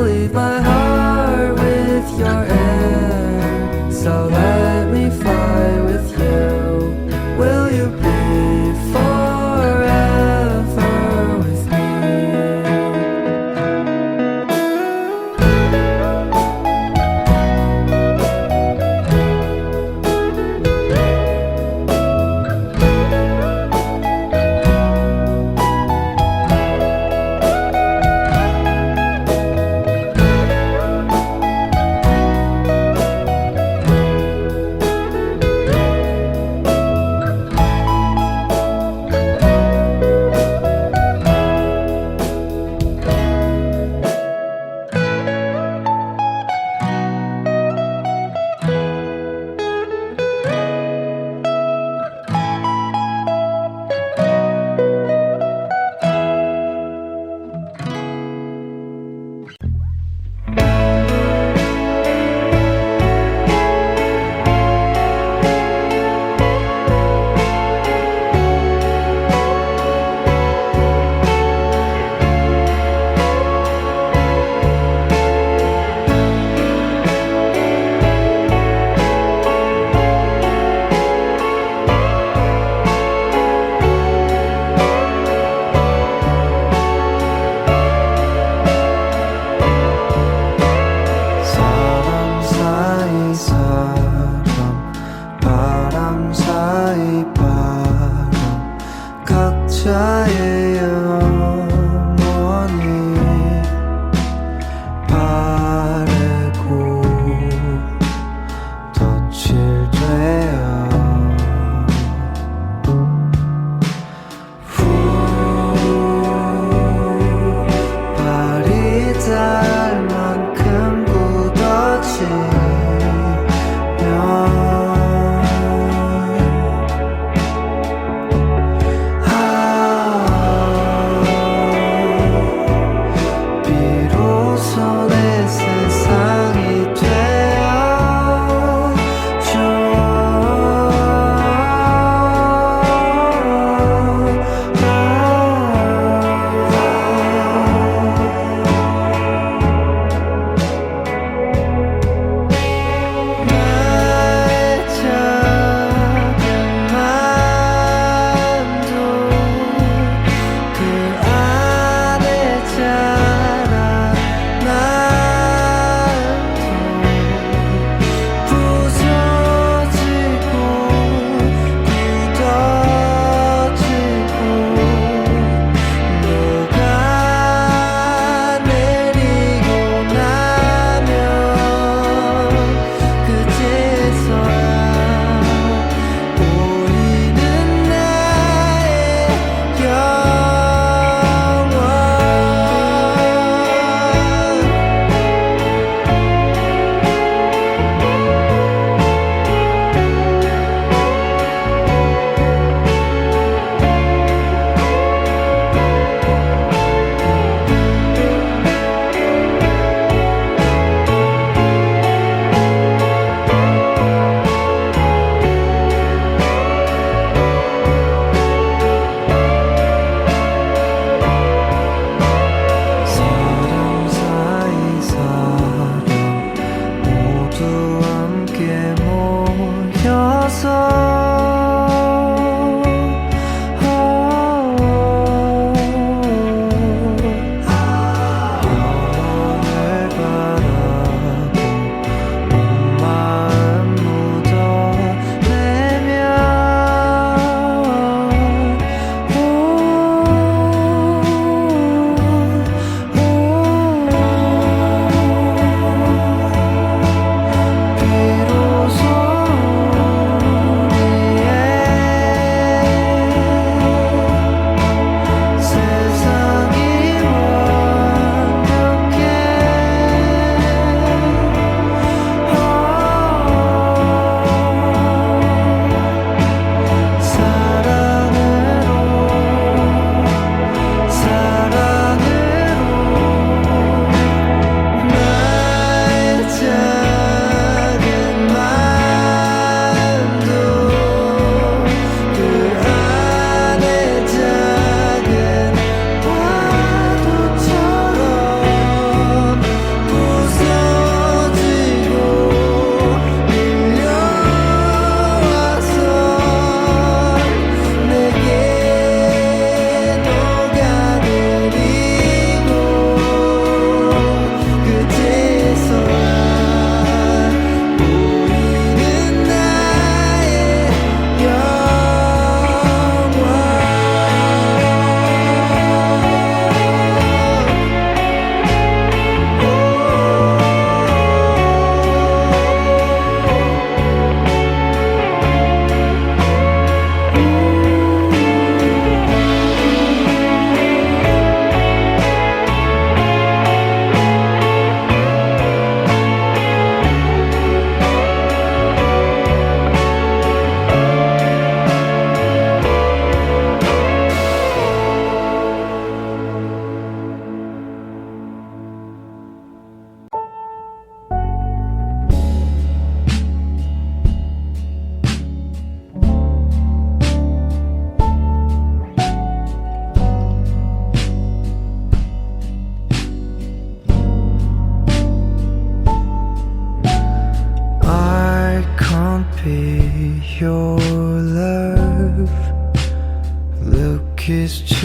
leave my heart with your air. So let me fly with you. Will you be forever with me?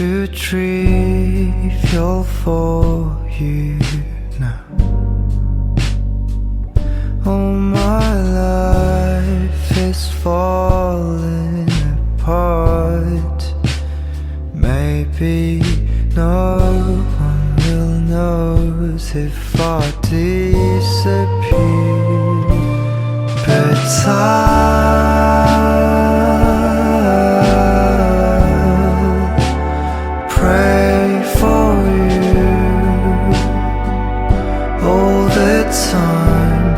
too trivial for you now. Oh, my life is falling apart. Maybe no one will notice if I disappear, but I'll pray for you all the time.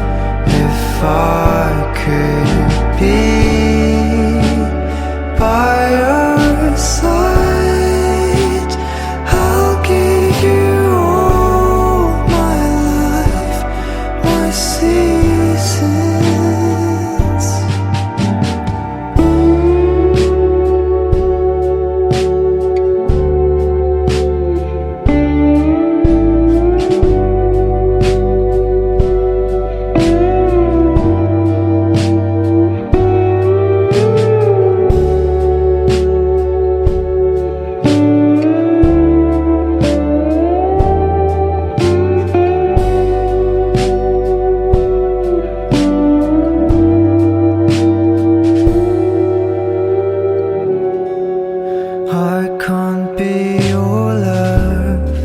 If I could be by your side, I'll give you all my life, my seasons. I can't be your love,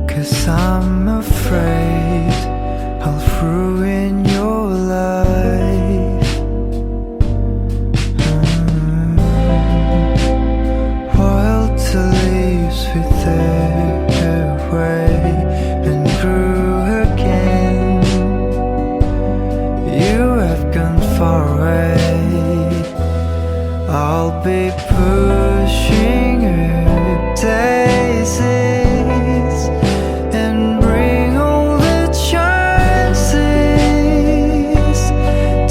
'cause I'm afraid I'll ruin your life. Wild to leaves wither away and grew again. You have gone far away. I'll be pushing up daisies and bring all the chances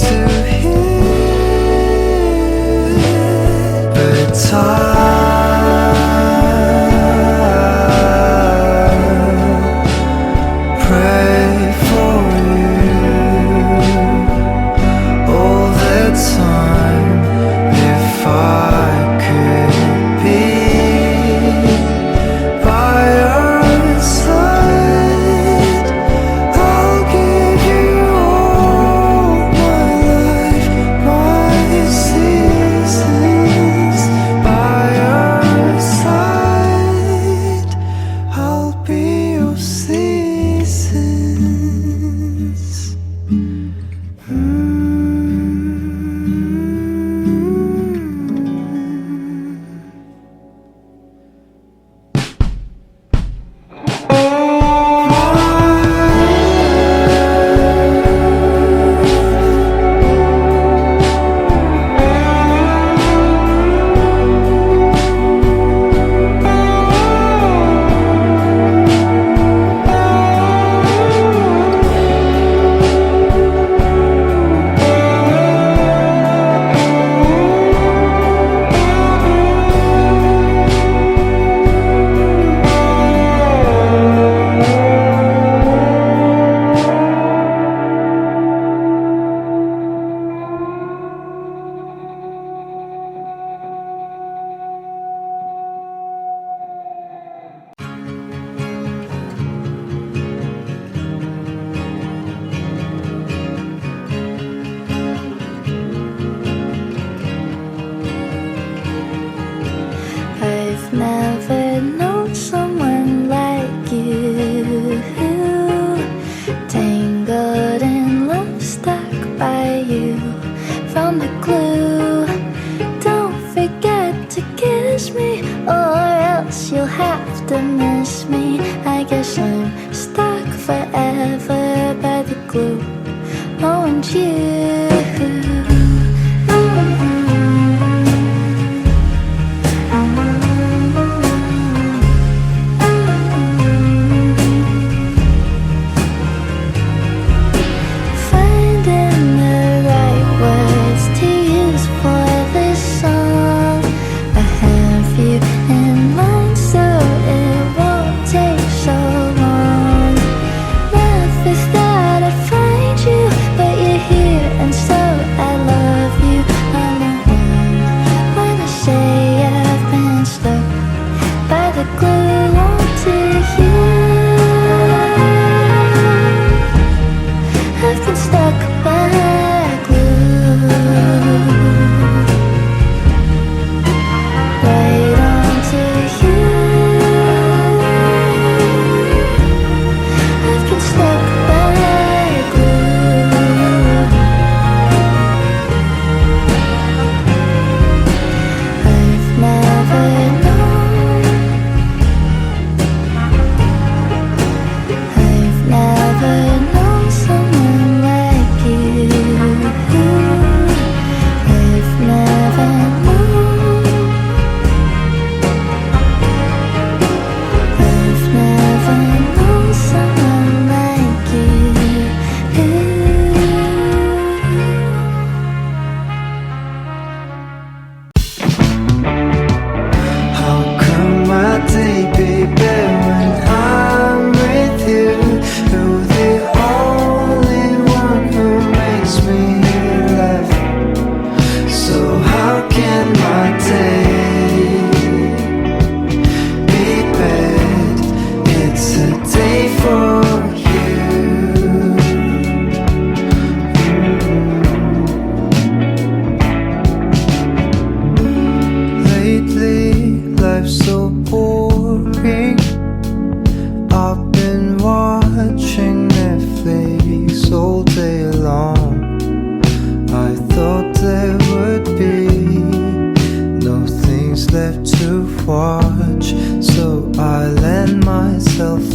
to hear, but I'll pray for you all the time. If I could be by your side, I'll give you all my life, my seasons. By your side, I'll be your seasons. I've never known someone like you, tangled in love, stuck by you. Found the clue. Don't forget to kiss me, or else you'll have to miss me. I guess I'm stuck forever by the glue. Oh, and you. Here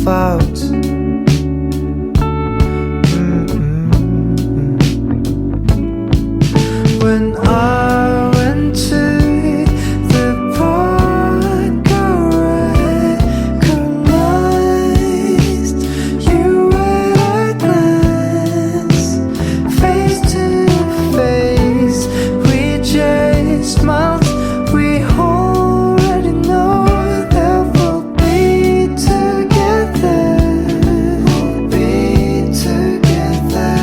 out. When I went to the park, I recognized you at a glance. Face to face, we just smiled. We already know that we'll be together. We'll be together.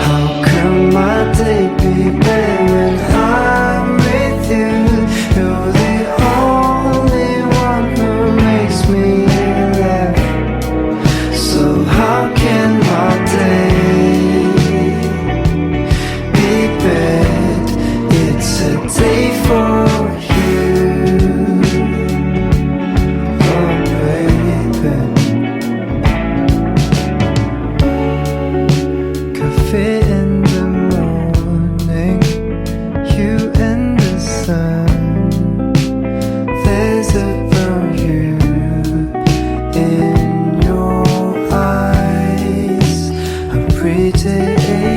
How can my day be better when I'm with you? You're the only one who makes me laugh. So how can my day be bad? It's a day for you, oh baby. Coffee in the morning, you and the sun. There's a you in your eyes. A pretty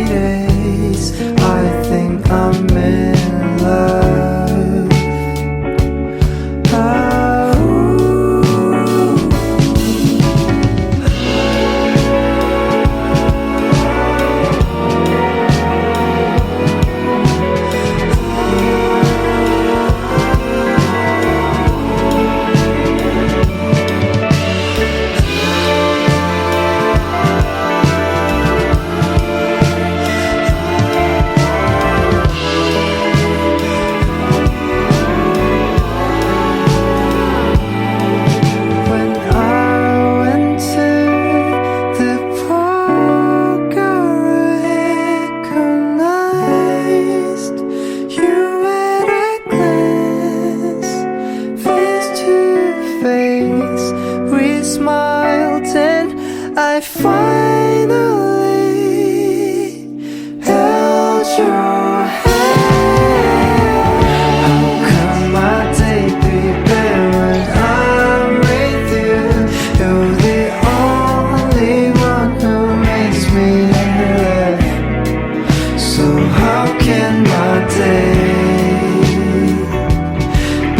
80s. I think I'm in love. When I went to the park, I recognized you at a glance. Face to face, we smiled and I finally held your hand. How can my day be better when I'm with you? You're the only one who makes me laugh. So how can my day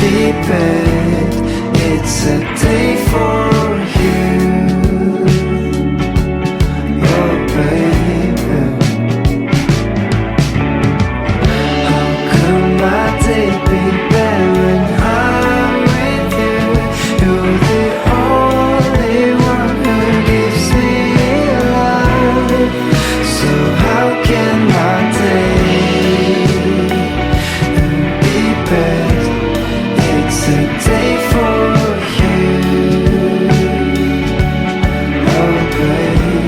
be bad? It's a day for you, oh baby. How can my day be better when I'm with you? You're the only one who gives me life. So how can my day be bad? It's a day for you, oh baby.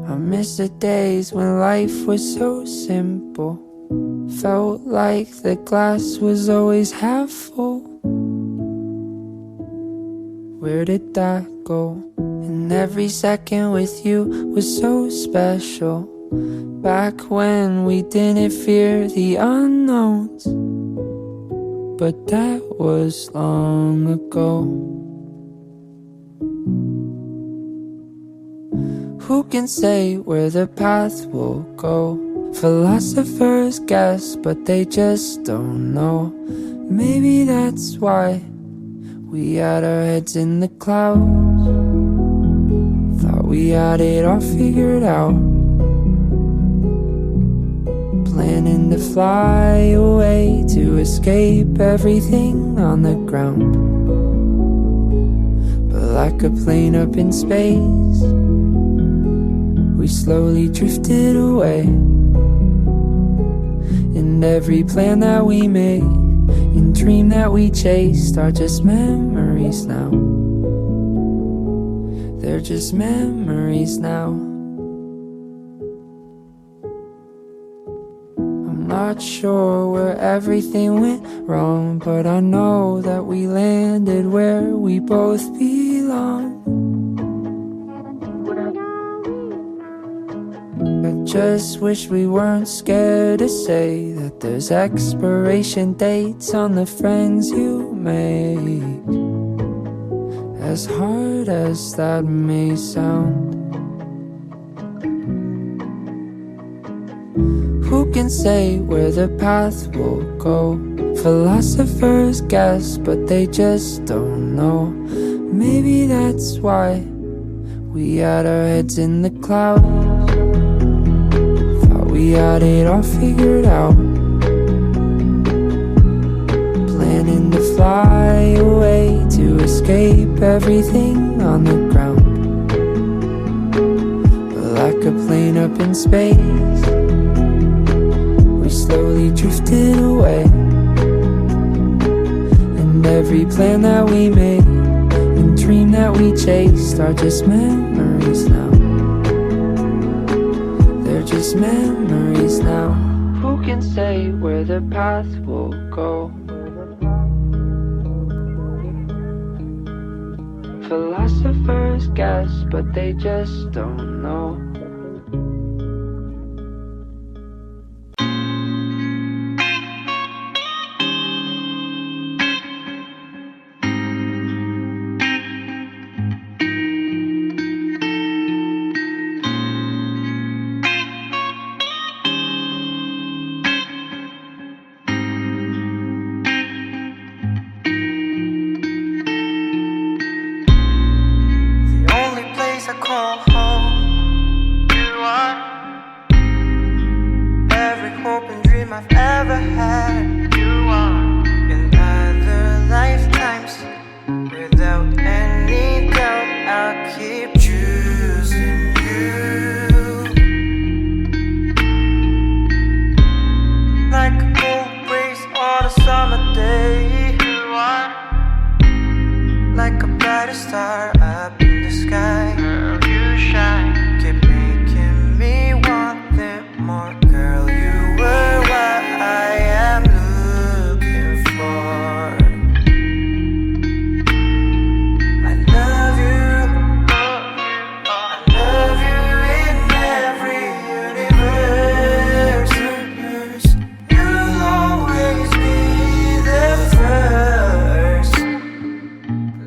I miss the days when life was so simple. Felt like the glass was always half full. Where did that go? And every second with you was so special. Back when we didn't fear the unknowns. But that was long ago. Who can say where the path will go? Philosophers guess, but they just don't know. Maybe that's why we had our heads in the clouds. Thought we had it all figured out. Planning to fly away to escape everything on the ground. But like a plane up in space, we slowly drifted away. And every plan that we made and dream that we chased are just memories now. They're just memories now. I'm not sure where everything went wrong, but I know that we landed where we both belong. I just wish we weren't scared to say that there's expiration dates on the friends you make. As hard as that may sound, who can say where the path will go? Philosophers guess, but they just don't know. Maybe that's why we had our heads in the clouds. Thought we had it all figured out, planning to fly away to escape everything on the ground. But like a plane up in space, we slowly drifted away. And every plan that we made and dream that we chased are just memories now. They're just memories now. Who can say where the path will go? Philosophers guess, but they just don't know.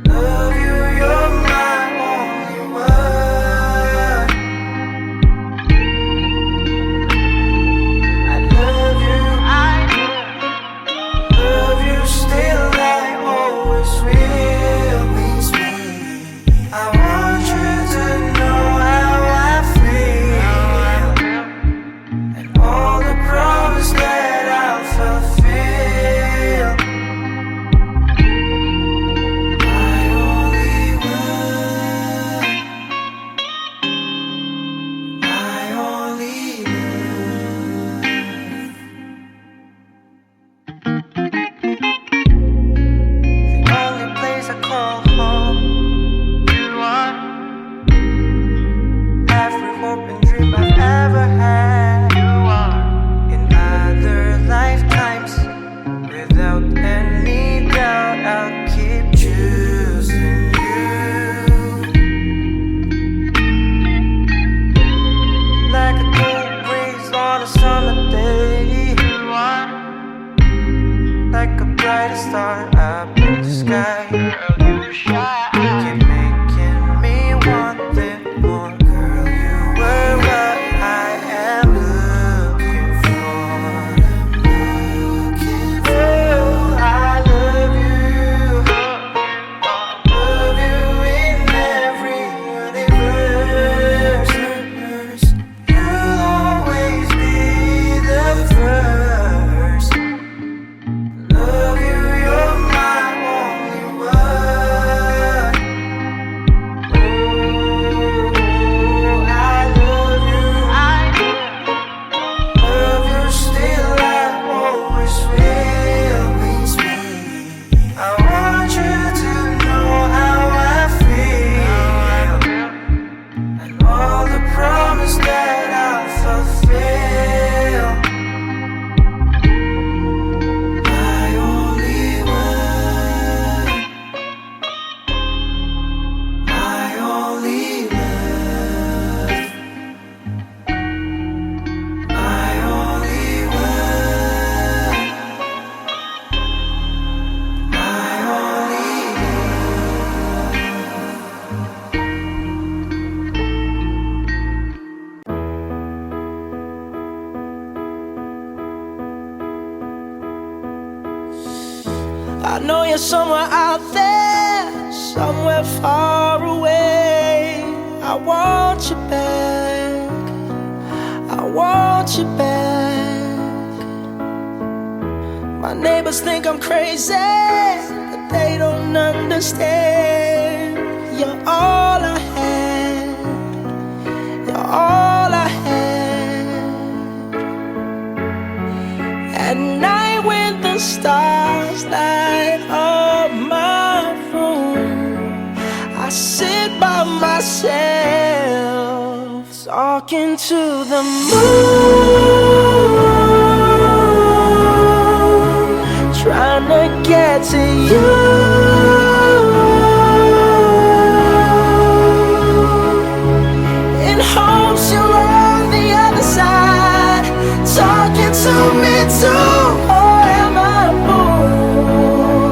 Love you, you're my only one. I know you're somewhere out there, somewhere far away. I want you back, I want you back. My neighbors think I'm crazy, but they don't understand. You're all I had, you're all I had. At night when the stars light up my room, I sit by myself, talking to the moon, trying to get to you. In hopes you're on the other side, talking to me too. Or am I a fool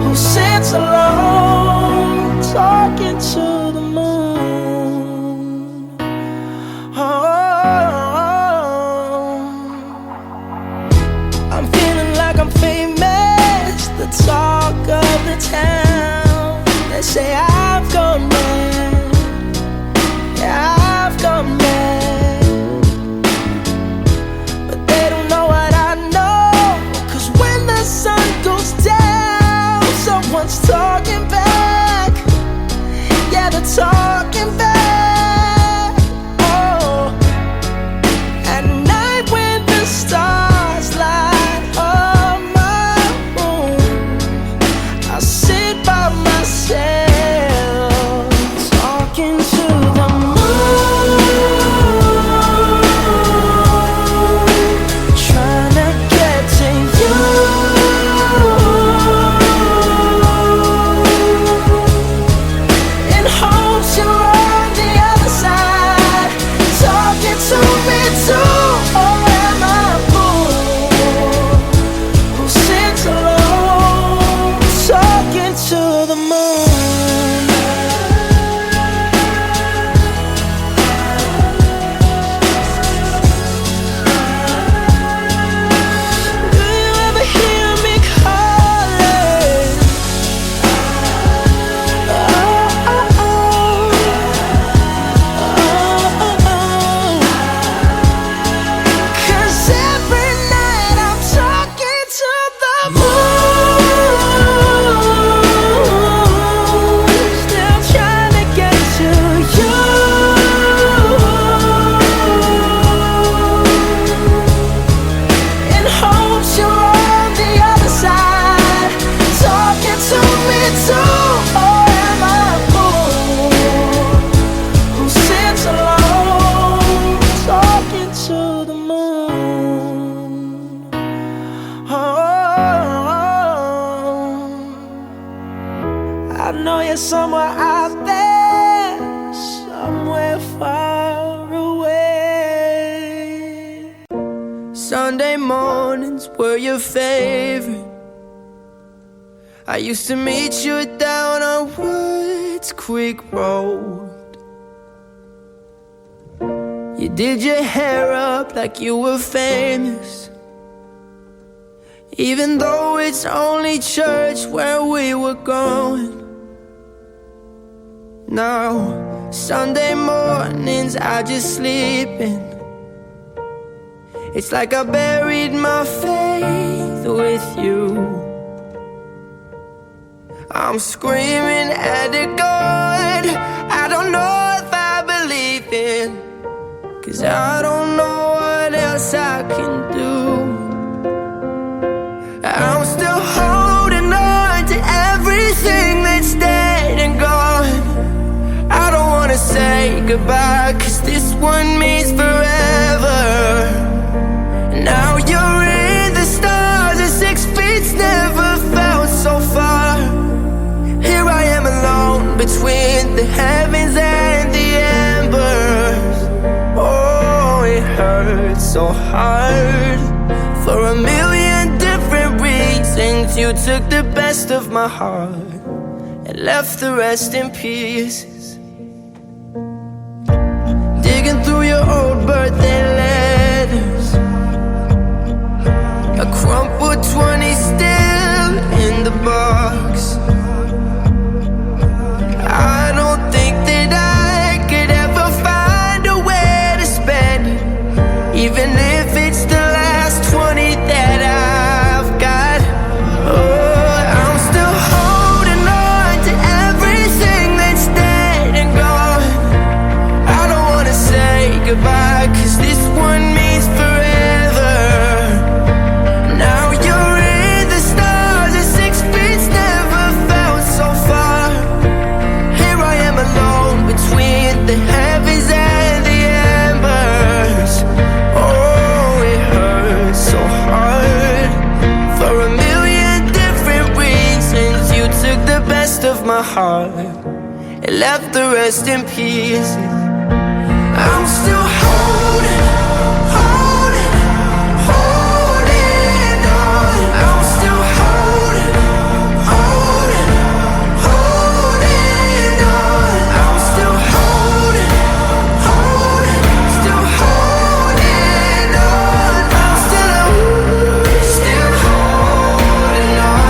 who sits alone, talking to the moon? Oh, I'm feeling like I'm famous, the talk of the town. They say I've gone mad, yeah, I've gone mad. But they don't know what I know, 'cause when the sun goes down, someone's talking back. Yeah, they're talking back. Oh, at night when the stars light up my room, I sit by myself, talking to the moon, trying to get to you. In hopes you're on the other side, talking to me too. Or am I a fool who sits alone, talking to the moon? Do you ever hear me calling? Oh, oh, oh. Oh, oh, oh. 'Cause every night I'm talking to the moon, still trying to get to you. In hopes you're on the other side, talking to me too. Or am I a fool who sits alone, talking to the moon? Oh, I know you're somewhere out there, somewhere far away. Sunday mornings were your favorite. I used to meet you down on Woods Creek Road. You did your hair up like you were famous, even though it's only church where we were going. Now, Sunday mornings I just sleep in. It's like I buried my faith with you. I'm screaming at the God I don't know if I believe in, 'cause I don't know what else I can do. I'm still holding on to everything that's dead and gone. I don't wanna say goodbye, 'cause this one means forever. Now you're in the stars and 6 feet's never felt so far. Here I am alone between the heavens and the embers. Oh, it hurts so hard. For a million different reasons, you took the best of my heart and left the rest in pieces. Digging through your old birthday letters, a crumpled 20 still in the of my heart. It left the rest in pieces. I'm still holding on. I'm still holding on. I'm still holding on. Still holding on. I'm still holding on.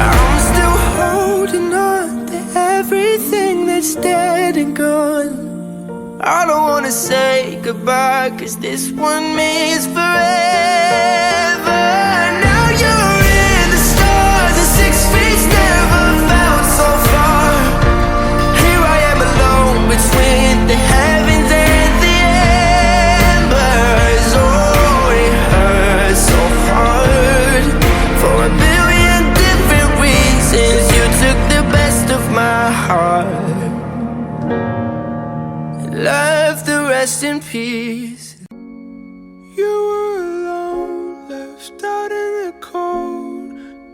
I'm still holding on to everything that's dead and gone. I don't wanna say goodbye, 'cause this one means forever. Now you're in the stars, and 6 feet never felt so far. Here I am alone between the heavens and the embers. Oh, it hurts so hard. For a billion different reasons, you took the best of my heart, left the rest in peace. You were alone, left out in the cold,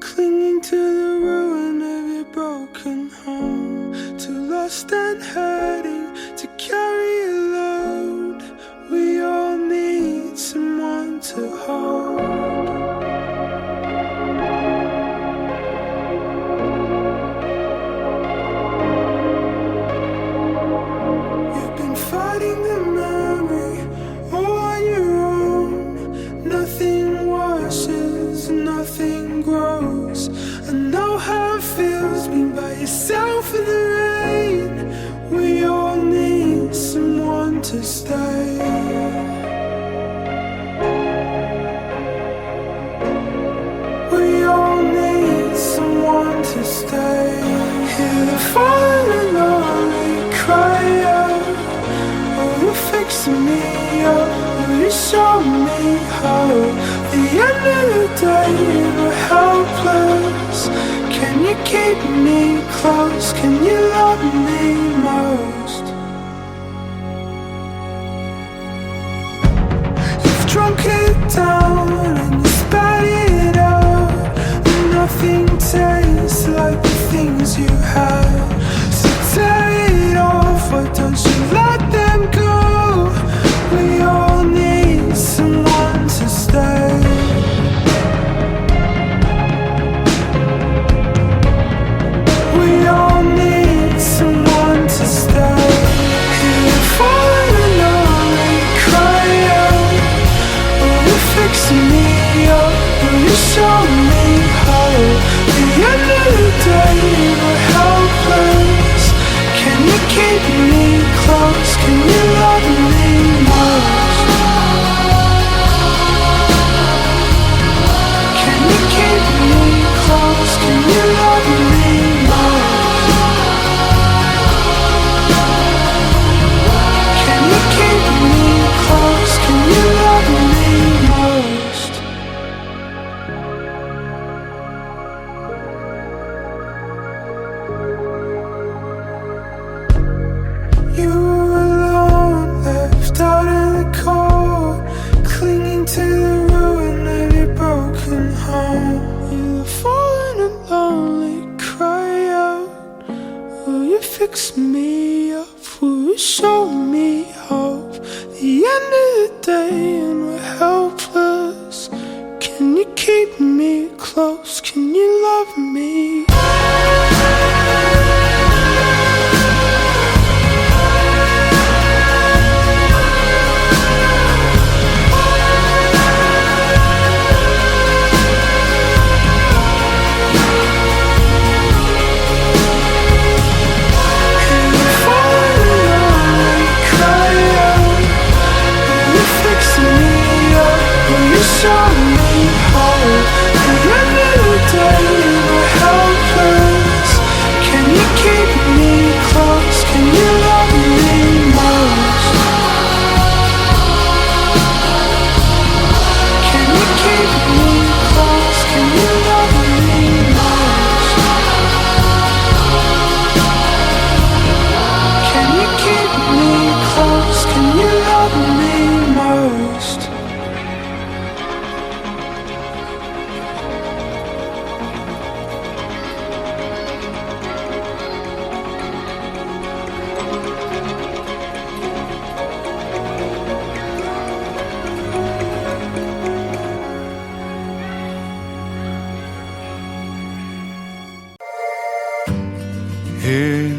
clinging to the ruin of your broken home. Too lost and hurting to carry a load. We all need someone to hold. Fighting the memory all on your own. Nothing washes, nothing grows. I know how it feels being by yourself in the rain. We all need someone to stay. We all need someone to stay. Hear the falling and lonely cry out. You're fixing me up, will you show me how? The end of the day, we're helpless. Can you keep me close? Can you love me most? You've drunk it down and you spat it out. Nothing tastes like the things you had. So tear it off, why don't you let them go? We all need someone to stay. We all need someone to stay. Hear the falling and lonely cry out. Will you fix me up? Will you show me how? The end of the day, we're helpless. Can you keep me close? Can you love me most? Can you keep me close? Can you love me most? Can you keep me close? Can you love me most? You were alone, left out in the cold, clinging to the ruin of your broken home. You were falling and lonely, cry out. Will you fix me up? Will you show me hope? The end of the day and we're helpless. Can you keep me close? Can you love me? Show me how. The end of the day, we're helpless.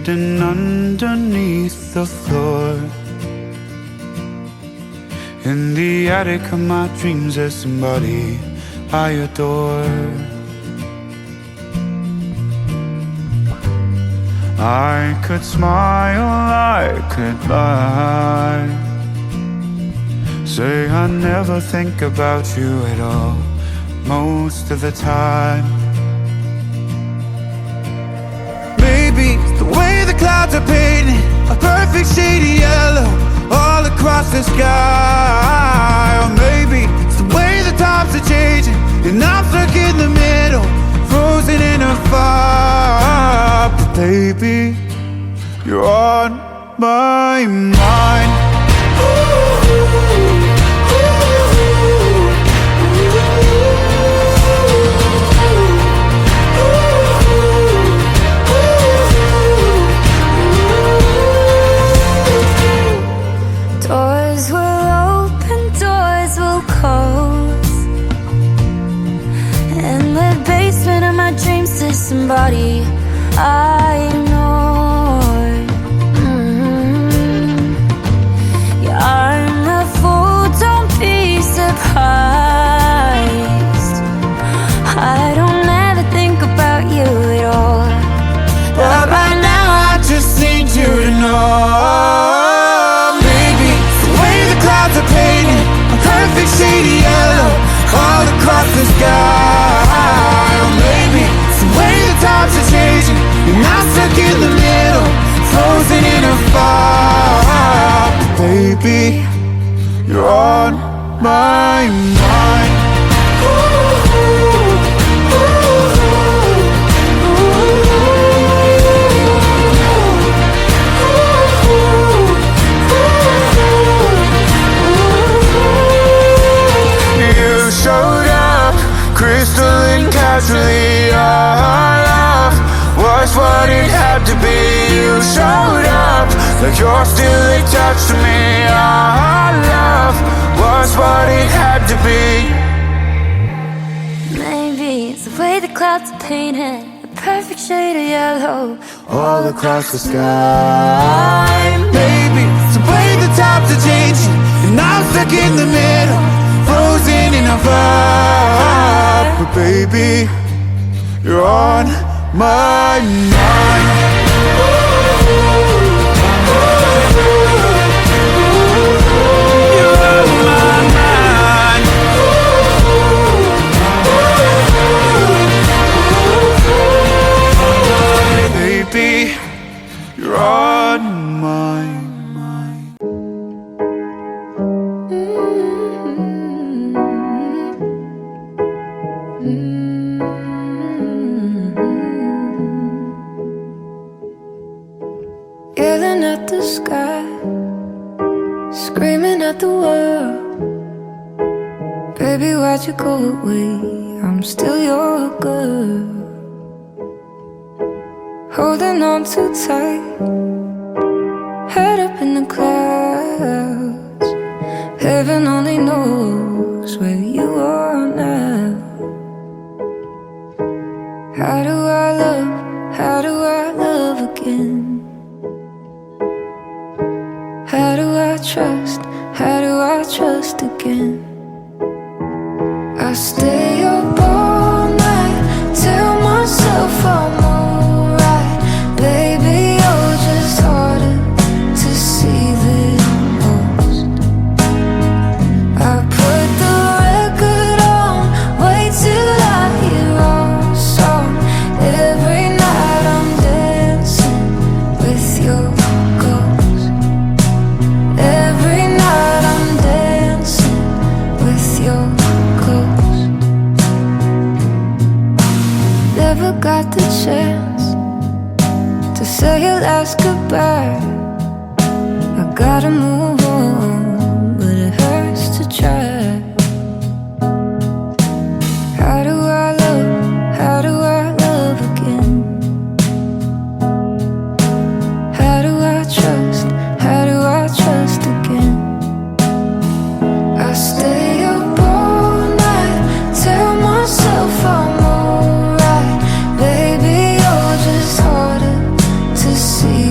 hidden underneath the floor. In the attic of my dreams there's somebody I adore. I could smile, I could lie, say I never think about you at all, most of the time. Maybe it's the way the clouds are painted a perfect shade of yellow all across the sky. Or maybe it's the way the times are changing and I'm stuck in the middle, frozen in a fire. But baby, you're on my mind. Doors will open, doors will close. In the basement of my dreams there's somebody I ignored. Yeah, I'm a fool, don't be surprised. I don't ever think about you at all, but right now I just need you to know. Perfect shade of yellow all across the sky. Or maybe it's the way the times are changing and I'm stuck in the middle, frozen in a fire. Baby, you're on my mind. Showed up, crystalline casually. Our love was what it had to be. You showed up like you're still attached to me. Our love was what it had to be. Maybe it's the way the clouds are painted a perfect shade of yellow all across the sky. Maybe it's the way the times are changing and I'm stuck in the middle, frozen in a fire. But baby, you're on my mind. You're on my mind. Baby, you're on my mind. Yelling at the sky, screaming at the world. Baby, why'd you go away? I'm still your girl. Holding on too tight, head up in the clouds. Heaven only knows where you are now. How do I love again? How do I trust again? I stay up all night, tell myself I'm alright. Baby, you're just harder to see than most. I put the record on, wait till I hear our song. Every night I'm dancing with your ghost. Every night I'm dancing with your ghost. Never got the chance to say your last goodbye. I gotta move on, but it hurts to try. How do I love again? How do I trust again? I stay up all night, tell myself I'm alright. Baby, you're just harder to see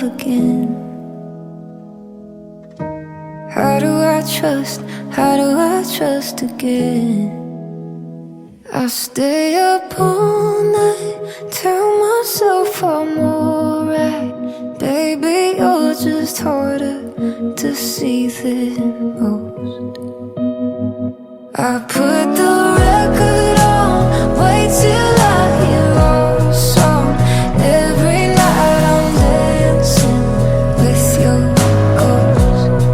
love again. How do I trust? How do I trust again? I stay up all night, tell myself I'm alright. Baby, you're just harder to see than most. I put the record on, wait till I hear our song. Every night I'm dancing with your ghost.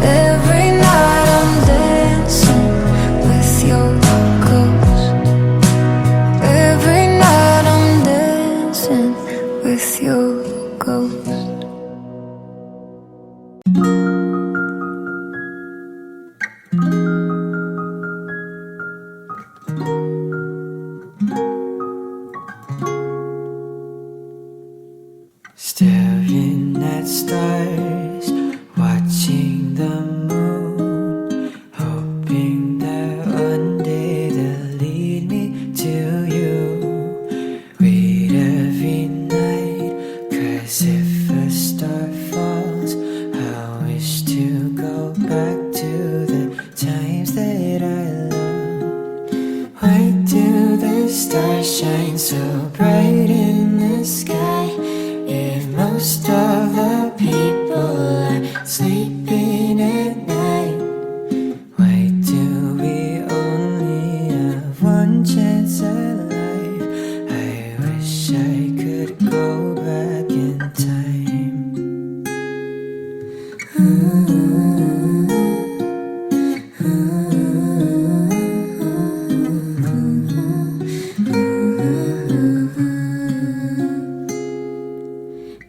Every night I'm dancing with your ghost. Every night I'm dancing with your ghost. Staring at stars, watching the moon, hoping that one day they'll lead me to you. Wait every night, 'cause if a star falls, I wish to go back to the times that I loved. Why do the stars shine so bright in the sky if most of the people are sleeping at night? Why do we only have one chance at life? I wish I could go back in time.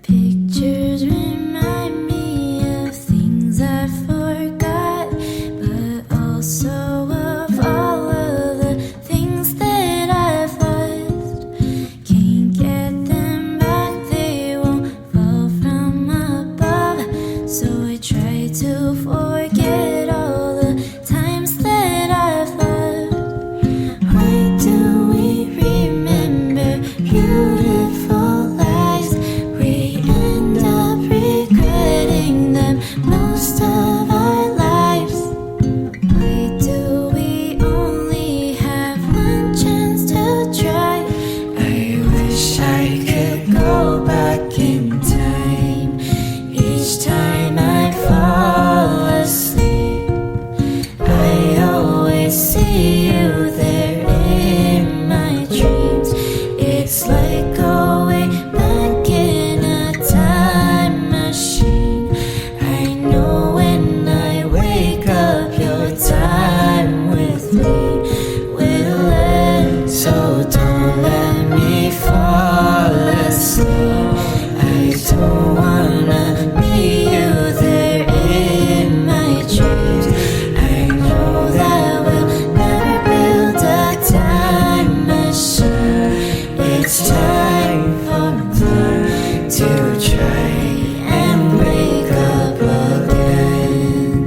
Pictures remind me of things I forgot, but also of all of the things that I've lost. Can't get them back, they won't fall from above. So I try to forget all the times that I've loved. Why do we remember beautiful lies? We end up regretting them most of our lives. Why do we only have one chance to try? I wish I could go back in time. Each time I fall asleep, I always see you there in my dreams. It's like going back in a time machine. I know when I wake up, your time with me will end. So don't let me fall asleep. I don't wanna meet you there in my dreams. I know that we'll never build a time machine. It's time for me to try and wake up again.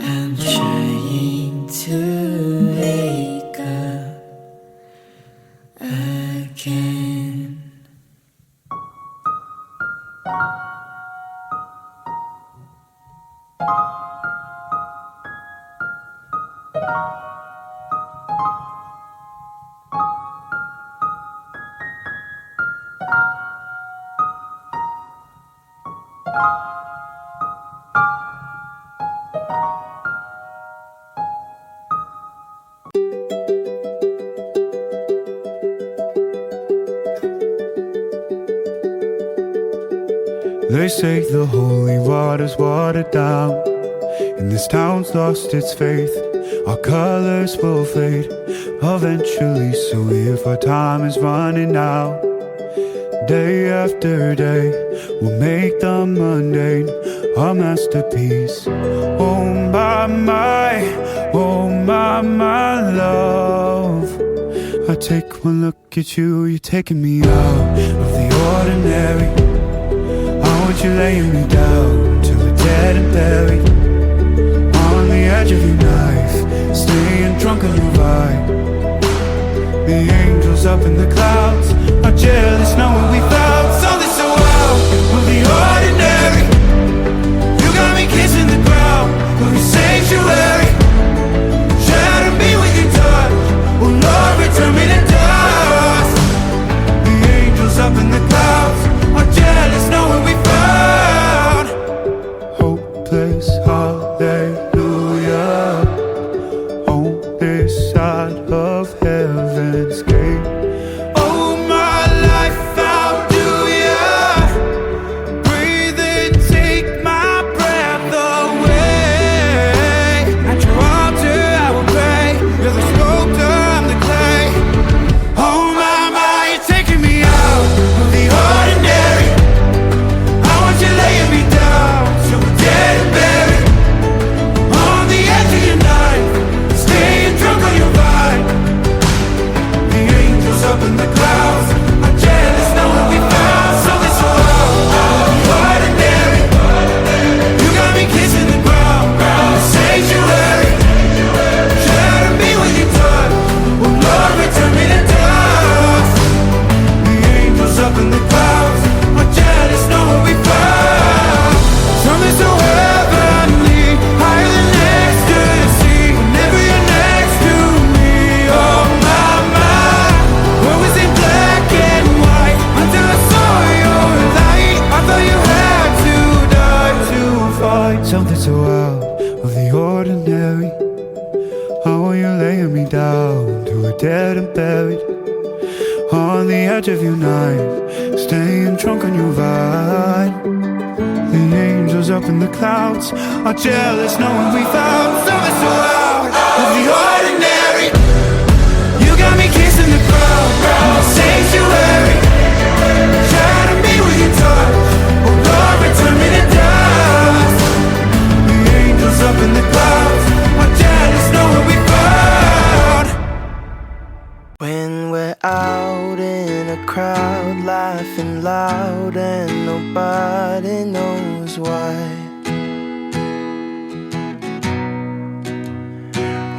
I'm trying to wake up again. They say the holy water's watered down, and this town's lost its faith. Our colors will fade eventually, so if our time is running out, day after day, we'll make the mundane our masterpiece. Oh my, oh my love, I take one look at you, you're taking me out of the ordinary. I want you laying me down till we're dead and buried, on the edge of your knife, staying drunk on your vibe. The angels up in the clouds are jealous knowing we found something so out of the ordinary. You got me kissing the ground of your sanctuary. Shatter me with your touch, oh Lord, return me to dust. The angels up in the clouds are jealous knowing we found hopeless hallelujah on this side of heaven's gate. Oh my life, how do ya breathe and take my breath away? At your altar I will pray, you're the sculptor, I'm the clay. Oh my, you're taking me out of the ordinary. I want you laying me down till we're dead and buried, on the edge of your knife, staying drunk on your vine. The angels up in the clouds are jealous knowing we found something so out of the ordinary. You got me kissing the ground in the sanctuary. Shatter me with your touch, oh Lord, return me to dust. The angels up in the clouds are jealous knowing we found something so heavenly, higher than ecstasy. Whenever you're next to me, oh my, what was in black and white until I saw your light? I thought you had to die to find something so out of the ordinary. How are you laying me down till we're dead and buried, on the edge of your knife, staying drunk on your vine. The angels up in the clouds are jealous knowing we found something so out of the ordinary. You got me kissing the ground in the sanctuary. Shatter me with your touch, oh Lord, return me to dust. The angels up in the clouds are jealous knowing we found. When we're out in a crowd, laughing loud and nobody knows why.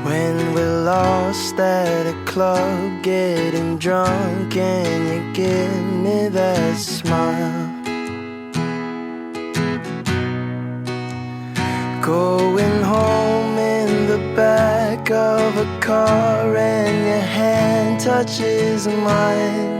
When we're lost at a club, getting drunk and you give me that smile. Going home in the back of a car and your hand touches mine.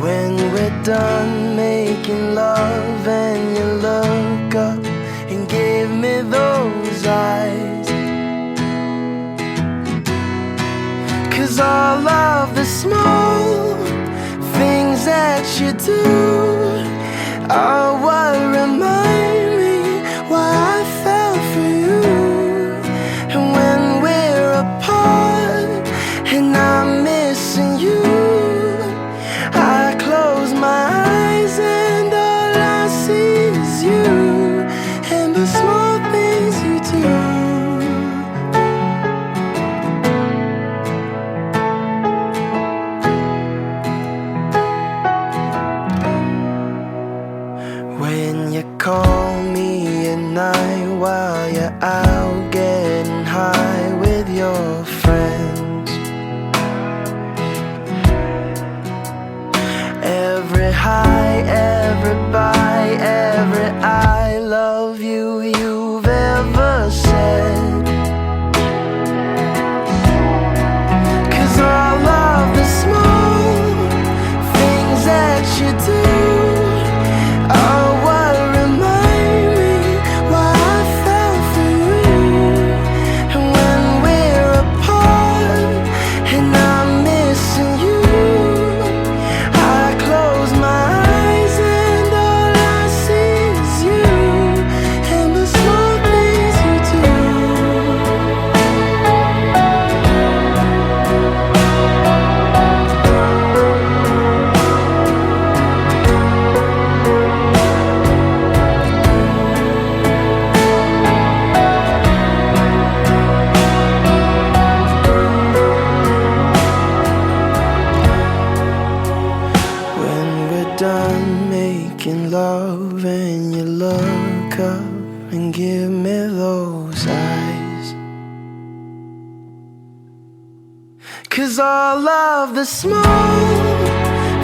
When we're done making love and you look up and give me those eyes, 'cause all of the small things that you do are what remind me why I fell for you. And when we're apart and I'm missing you, I close my eyes and all I see is you and the small things you do. When you call me at night while you're out getting high with your friends, every high, every bye, every I love you you've ever said, 'cause all of the small things that you do are what remind me why I fell for you. And when we're apart and I'm missing you, I close my eyes and all 'Cause all of the small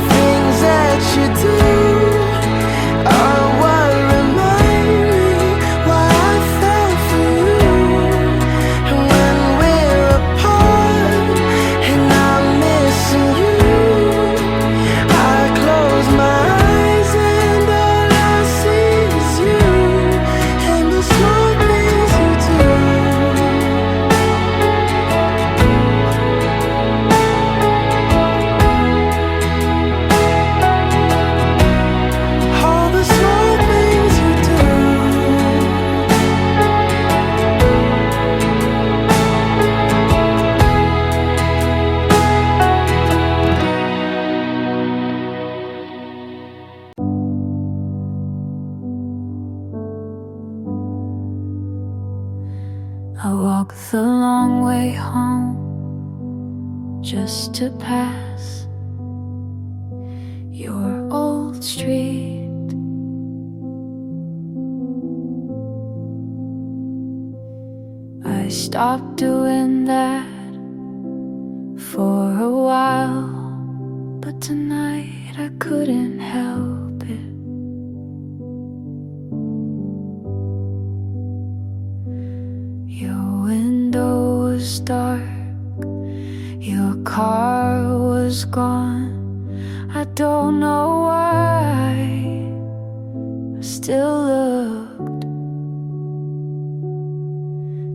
things that you do are what remind me why I fell for you. And when we're apart and I'm missing you, I close my eyes and all I see is you and the small things you do. All the small things you do. I walk the long way home just to pass your old street. I stopped doing that for a while, but tonight I couldn't help it. Your window was dark, your car was gone. I don't know why I still looked.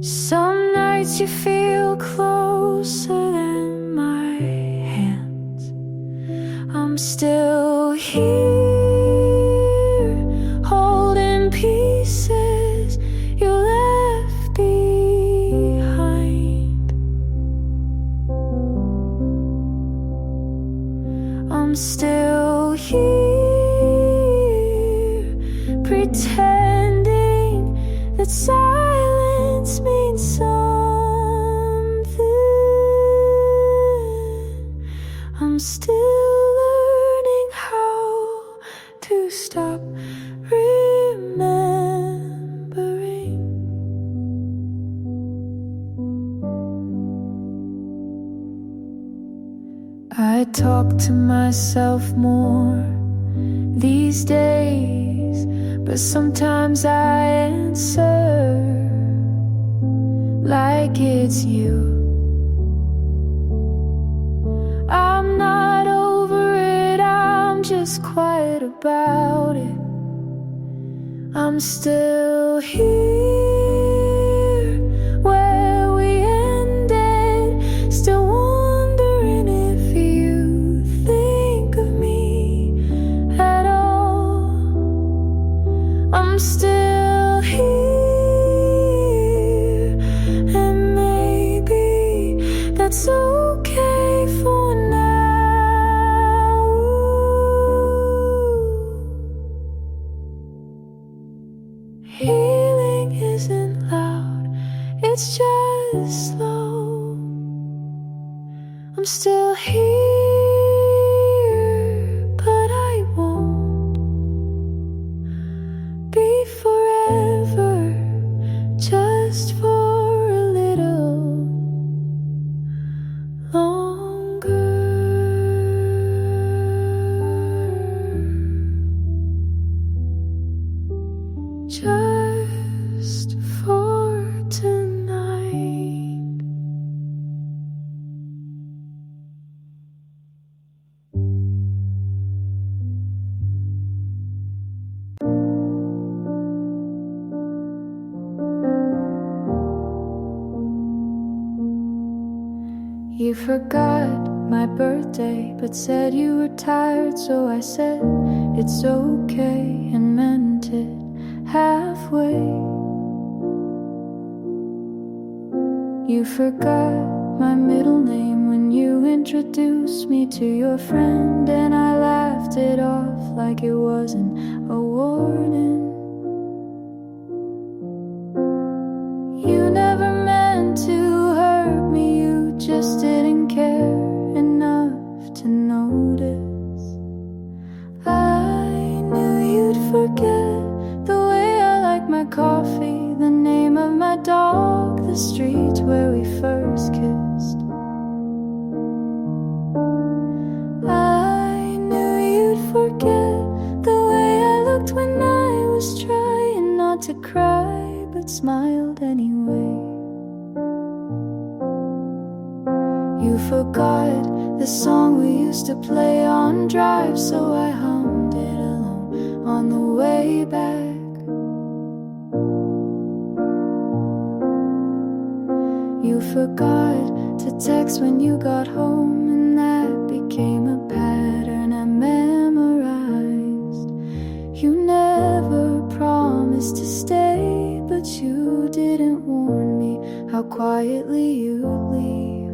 Some nights you feel closer than my hands. I'm still here, holding pieces you left behind. I'm still here, pretending that silence means something. I'm still learning how to stop remembering. I talk to myself more these days, but sometimes I answer like it's you. I'm not over it, I'm just quiet about it. I'm still here where we ended, still wondering if you think of me at all. I'm still here, and maybe that's okay for now. Healing isn't loud, it's just slow. I'm still here, but I won't be forever, just for a little longer. Just for tonight. You forgot my birthday, but said you were tired, so I said it's okay and meant it halfway. You forgot my middle name when you introduced me to your friend, and I laughed it off like it wasn't a warning. You never meant to hurt me, you just didn't care enough to notice. I knew you'd forget the way I like my coffee, the name of my dog, the street where we first kissed. smiled anyway. You forgot the song we used to play on drive, so I hummed it alone on the way back. You forgot to text when you got home, and that became a pattern I memorized. You never promised to stay, but you didn't warn me how quietly you'd leave.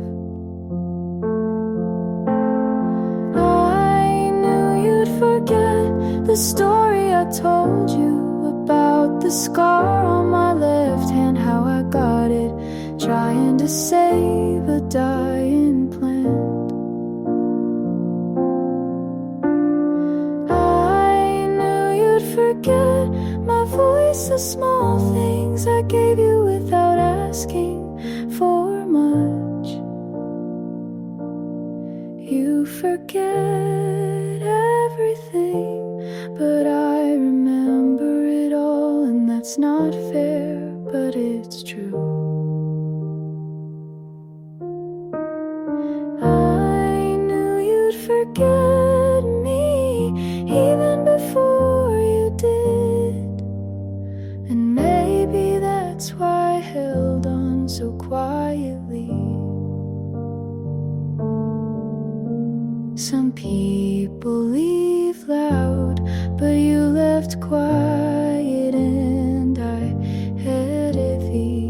I knew you'd forget the story I told you about the scar on my left hand, how I got it trying to save a dying plant. I knew you'd forget my voice, the small things I gave you without asking for much. You forget everything, but I remember it all, and that's not fair, but it's true. Forget me even before you did, and maybe that's why I held on so quietly. Some people leave loud, but you left quiet, and I had it even.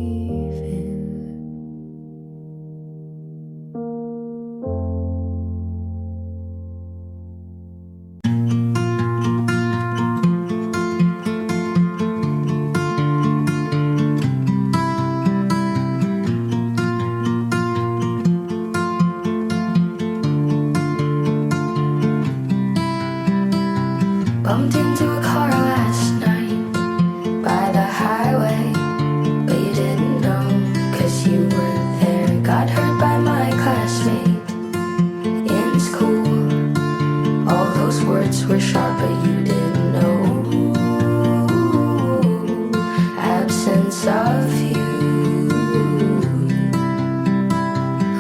Bumped into a car last night by the highway, but you didn't know, 'cause you weren't there. Got hurt by my classmate in school. All those words were sharp, but you didn't know. Absence of you.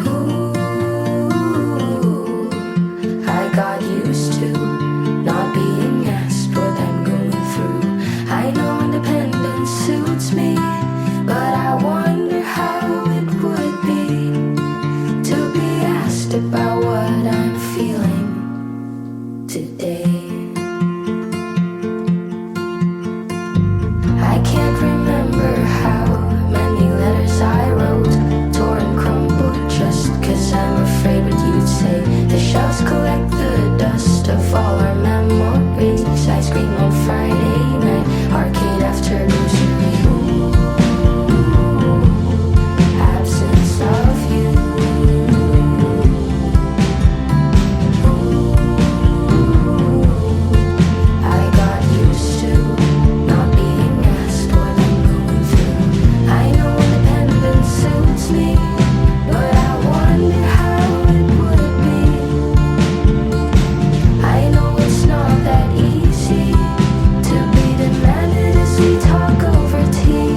Ooh, I got used to not being asked what I'm going through. I know independence suits me, but I wonder how it would be to be asked about what I'm feeling today. I can't remember how many letters I wrote, tore and crumbled just 'cause I'm afraid what you'd say. The shelves collect the dust of all our memories. Ice cream on Friday night, arcade after nursery. Absence of you. I got used to not being asked what I'm going through. I know independence suits me, but I wonder how it would be. I know it's not that easy to be demanded as we talk over tea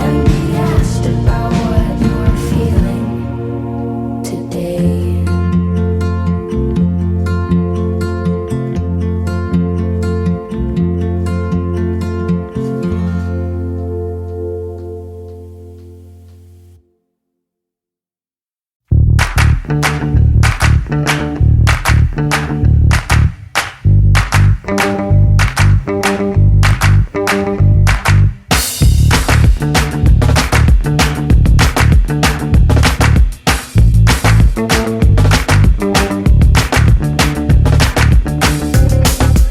and be asked about what you're feeling today.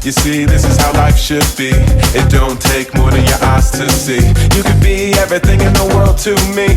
You see, this is how life should be. It don't take more than your eyes to see. You could be everything in the world to me,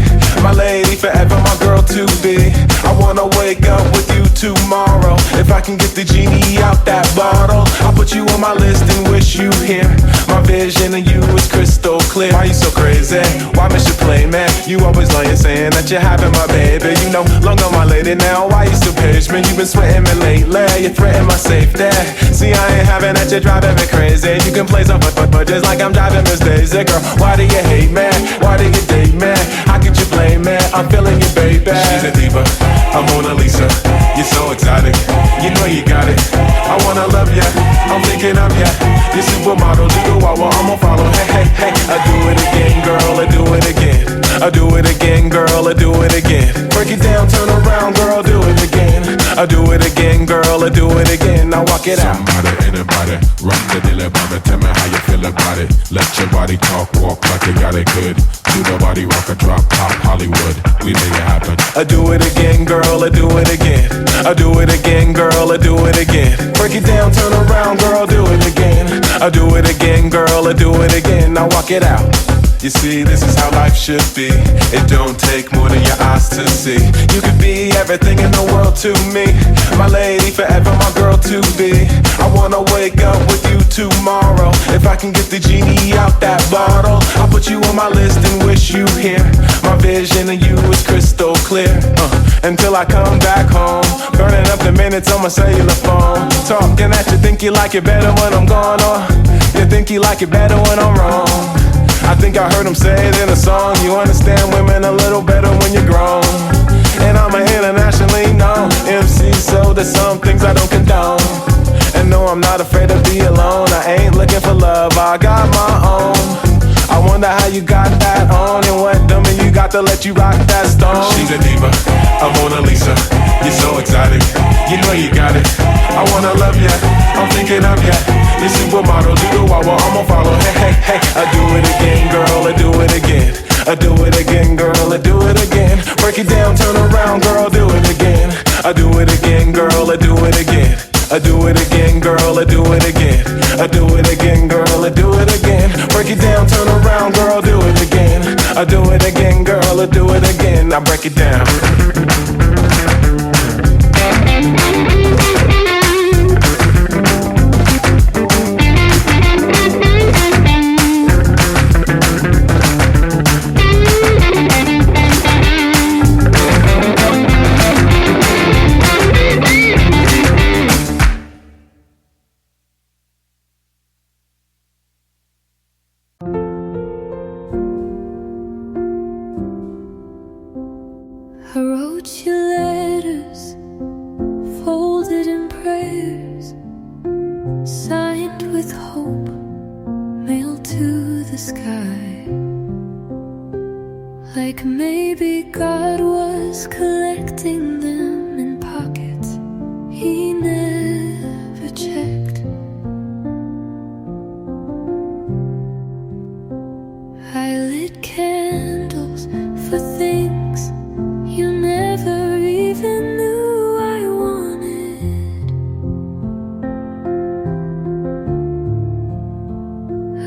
my lady forever, my girl to be. I wanna wake up with you tomorrow. If I can get the genie out that bottle, I'll put you on my list and wish you here. My vision of you is crystal clear. Why you so crazy? Why miss your play, man? You always lying, saying that you're having my baby. You know, long on my lady now. Why you so patient? You been sweating me lately. You threaten my safety. See, I ain't having that, you're driving me crazy. crazy. You can play some but just like I'm driving Miss Daisy. Girl, why do you hate me? Why do you date me? How could you blame me? I'm feeling you, baby. She's a diva, I'm Mona Lisa. You're so exotic, you know you got it. I wanna love ya, I'm thinking of ya. You're supermodel, do the wah wah, I'ma follow. Hey, hey, hey, I do it again, girl, I do it again. I do it again, girl, I do it again. Break it down, turn around, girl, do it again. I do it again, girl, I do it again. Now walk it out. Somebody, anybody, rock the dilly bobby. Tell me how you feel about it. Let your body talk, walk like you got it good. Do the body rock a drop, pop Hollywood. We make it happen. I do it again, girl, I do it again. I do it again, girl, I do it again. Break it down, turn around, girl, do it again. I do it again, girl, I do it again. Now walk it out. You see, this is how life should be. It don't take more than your eyes to see. You could be everything in the world to me. My lady forever, my girl to be. I wanna wake up with you tomorrow. If I can get the genie out that bottle, I'll put you on my list and wish you here. My vision of you is crystal clear. Until I come back home, burning up the minutes on my cellular phone. Talking at you, think you like it better when I'm gone, or you think you like it better when I'm wrong. I think I heard him say it in a song. You understand women a little better when you're grown. And I'm an internationally known MC, so there's some things I don't condone. And no, I'm not afraid to be alone. I ain't looking for love, I got my own. I wonder how you got that on, and what dummy you got to let you rock that stone. She's a diva, I'm Mona Lisa. You're so exotic, you know you got it. I wanna love ya, I'm thinking of ya. You're supermodel, do the wah wah, I'ma follow. Hey, hey, hey, I do it again, girl, I do it again. I do it again, girl, I do it again. Break it down, turn around, girl, do it again. I do it again, girl, I do it again. I do it again, girl, I do it again. I do it again, girl, I do it again. Break it down, turn around, girl, do it again. I do it again, girl, I do it again. Now break it down. I wrote you letters, folded in prayers, signed with hope, mailed to the sky. Like maybe God was collecting them in pockets he never checked. I lit candles for things you never even knew I wanted.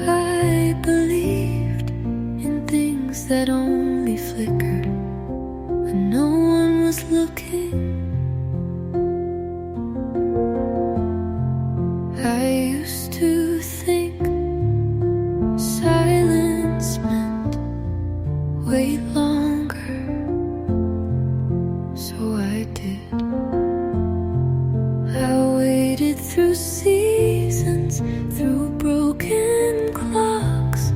I believed in things that only flickered when no one was looking. I used to think silence meant wait longer. So I did. I waited through seasons, through broken clocks,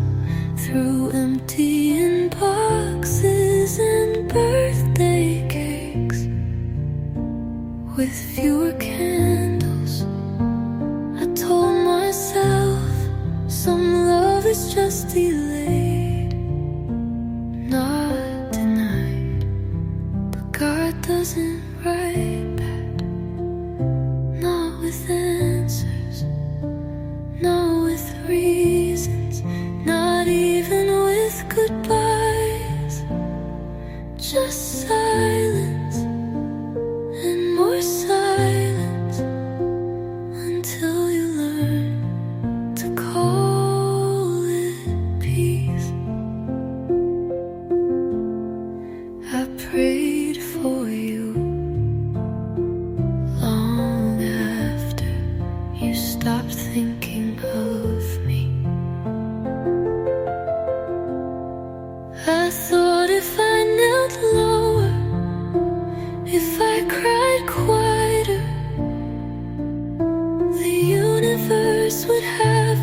through empty inboxes and birthday cakes. With fewer candles, I told myself some love is just delayed, not denied. God doesn't write bad, not with answers, not with reasons, not even with goodbyes. Just silence and more silence until you learn to call it peace. I prayed for you long after you stopped thinking of me. I thought if I knelt lower, if I cried quieter, the universe would have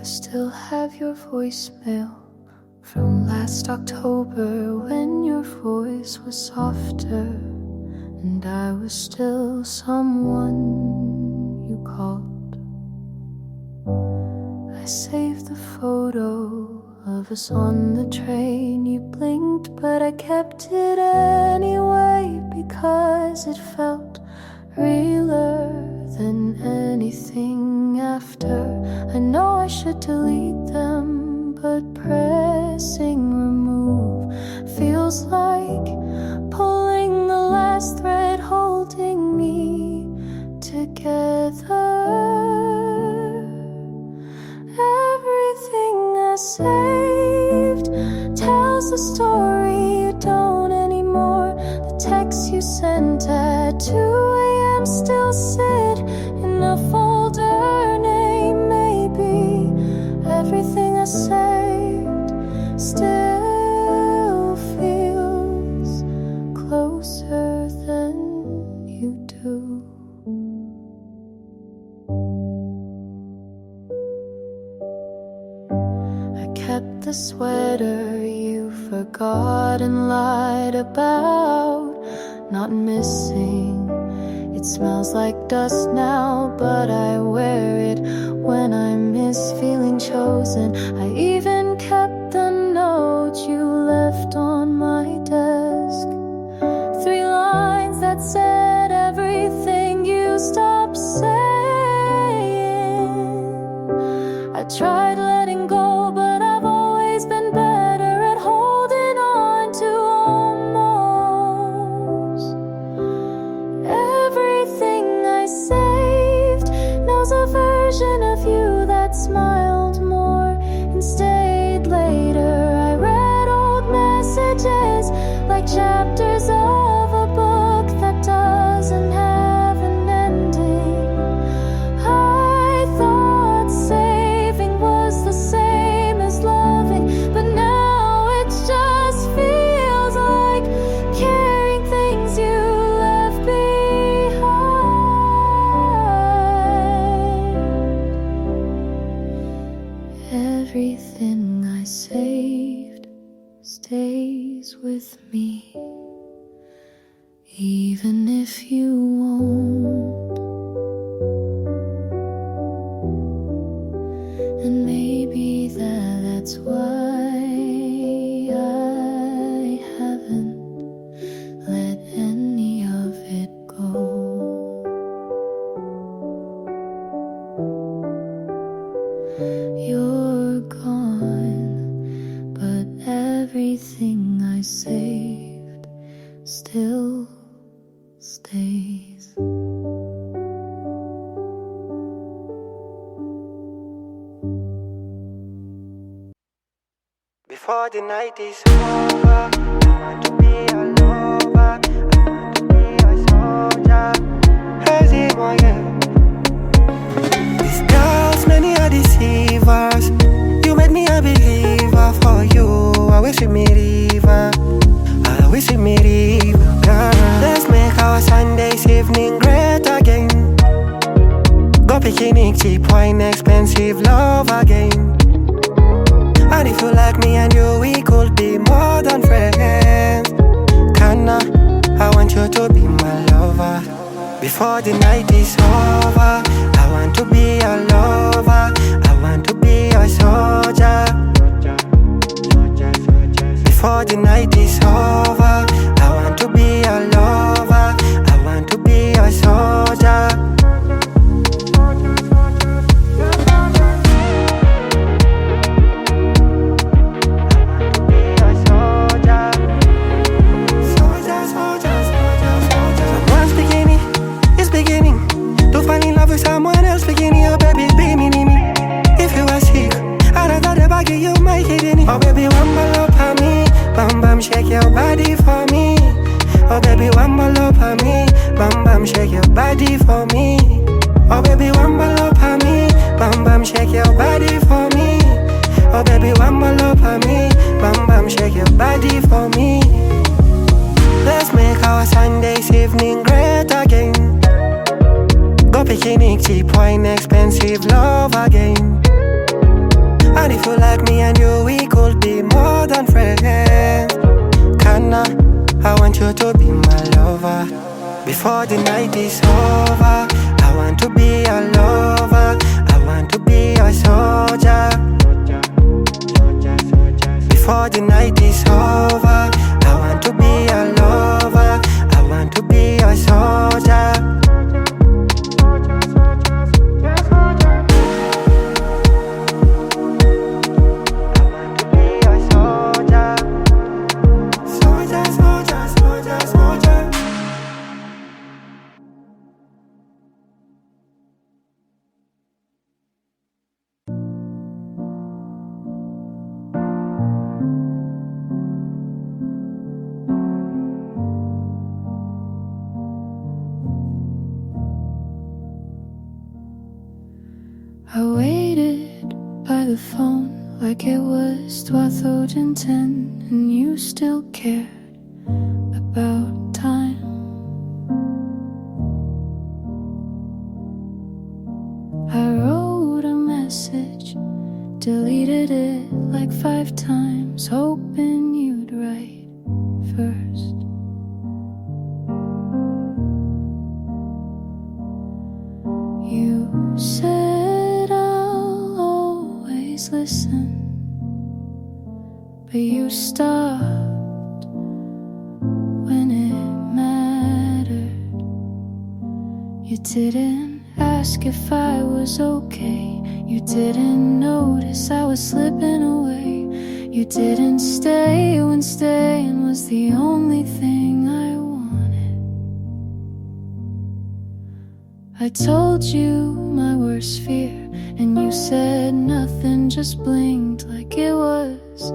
still have your voicemail from last October when your voice was softer and I was still someone you called. I saved the photo of us on the train. You blinked, but I kept it anyway because it felt realer than anything after. I know I should delete them, but pressing remove feels like pulling the last thread holding me together. Everything I saved tells the story you don't anymore. The texts you sent at 2 a.m. still sit in a folder name. Maybe everything I saved still feels closer than you do. I kept the sweater you forgot and lied about not missing. It smells like dust now, but I wear it when I miss feeling chosen. I even kept the note you left on my desk. 3 lines that said everything you stopped saying. I tried letting go, but I've always been better at holding on to almost. Everything I saved knows a version of you that smiled more and stayed later. I read old messages like chapters of a book that doesn't have an ending. I thought saving was the same as loving, but now it just feels like carrying things you left behind. Everything I saved stays with me, even if you won't. And maybe that's why I haven't let any of it go. You're gone, but everything I saved still stays. Before the night is over, I want to be a lover, I want to be a soldier. Crazy boy, yeah. These girls, many are deceivers. You made me a believer. For you, I wish you me river, I wish you me river, girl. Let's make our Sundays evening great again. Go picnic, cheap wine, expensive love again. And if you like me and you, we could be more than friends. Kinda, I want you to be my lover. Before the night is over, I want to be a lover, I want to be a soldier. Before the night is over, I want to be a lover, I want to be a soldier. Someone else beginning, oh baby, be me. If you are sick, I got the bag, you make it in. Oh baby, one more love on me, bam bam, shake your body for me. Oh baby, one more love on me, bam bam, shake your body for me. Oh baby, one more love on me, bam bam, shake your body for me. Oh baby, one more love on me, bam bam, shake your body for me. Let's make our Sundays evening great again. Go picnic, cheap wine, expensive love again. And if you like me and you, we could be more than friends. Kinda, I want you to be my lover. Before the night is over, I want to be your lover. I want to be your soldier. Before the night is over, I want to be your lover. I want to be your soldier. I waited by the phone like it was 2010, and you still cared about time. I wrote a message, deleted it like 5 times, hoping you'd write first. You said I'll always listen, but you stopped when it mattered. You didn't ask if I was okay. You didn't notice I was slipping away. You didn't stay when staying was the only thing I wanted. I told you my worst fear, and you said nothing, just blinked like it was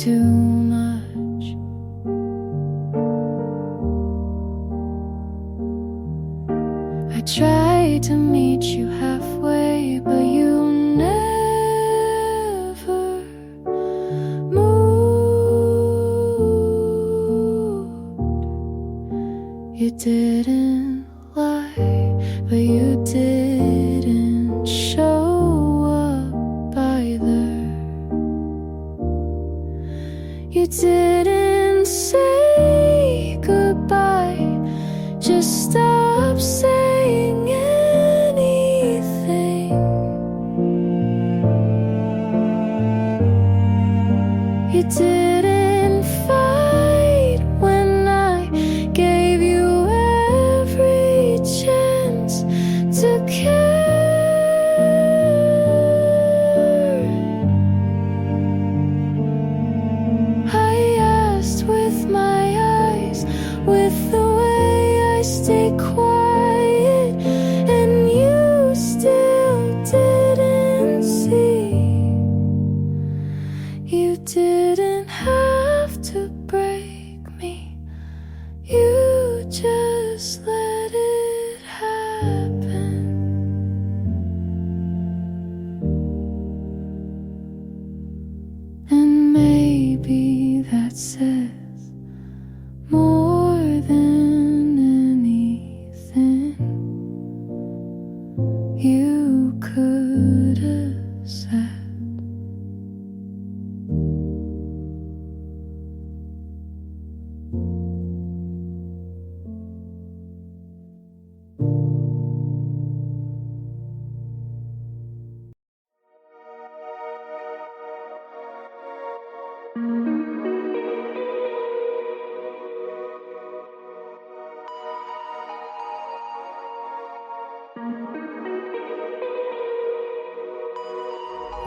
too much. I tried to meet you halfway, but you never moved. You didn't lie, but you didn't show up either. You didn't say goodbye, just stop saying anything. You didn't fight when I gave you every chance to care. I asked with my eyes, with the way I stay quiet, and you still didn't see. You didn't have to break me, you just let it happen. And maybe that says more than anything you could have said.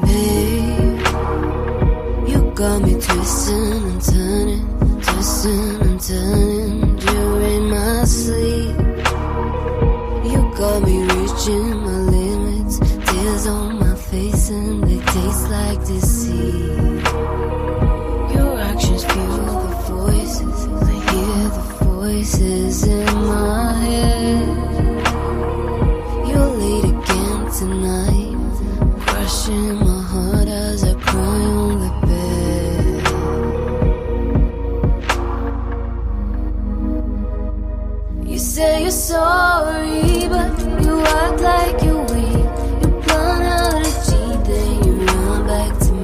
Babe, you got me twisting and turning during my sleep. You got me reaching my limits, tears on my face and they taste like deceit. Your actions fuel the voices, I hear the voices in my head. You're late again tonight, crushing my heart as I cry on the bed. You say you're sorry, but you act like you're weak. You plan out a cheat, then you run back to me.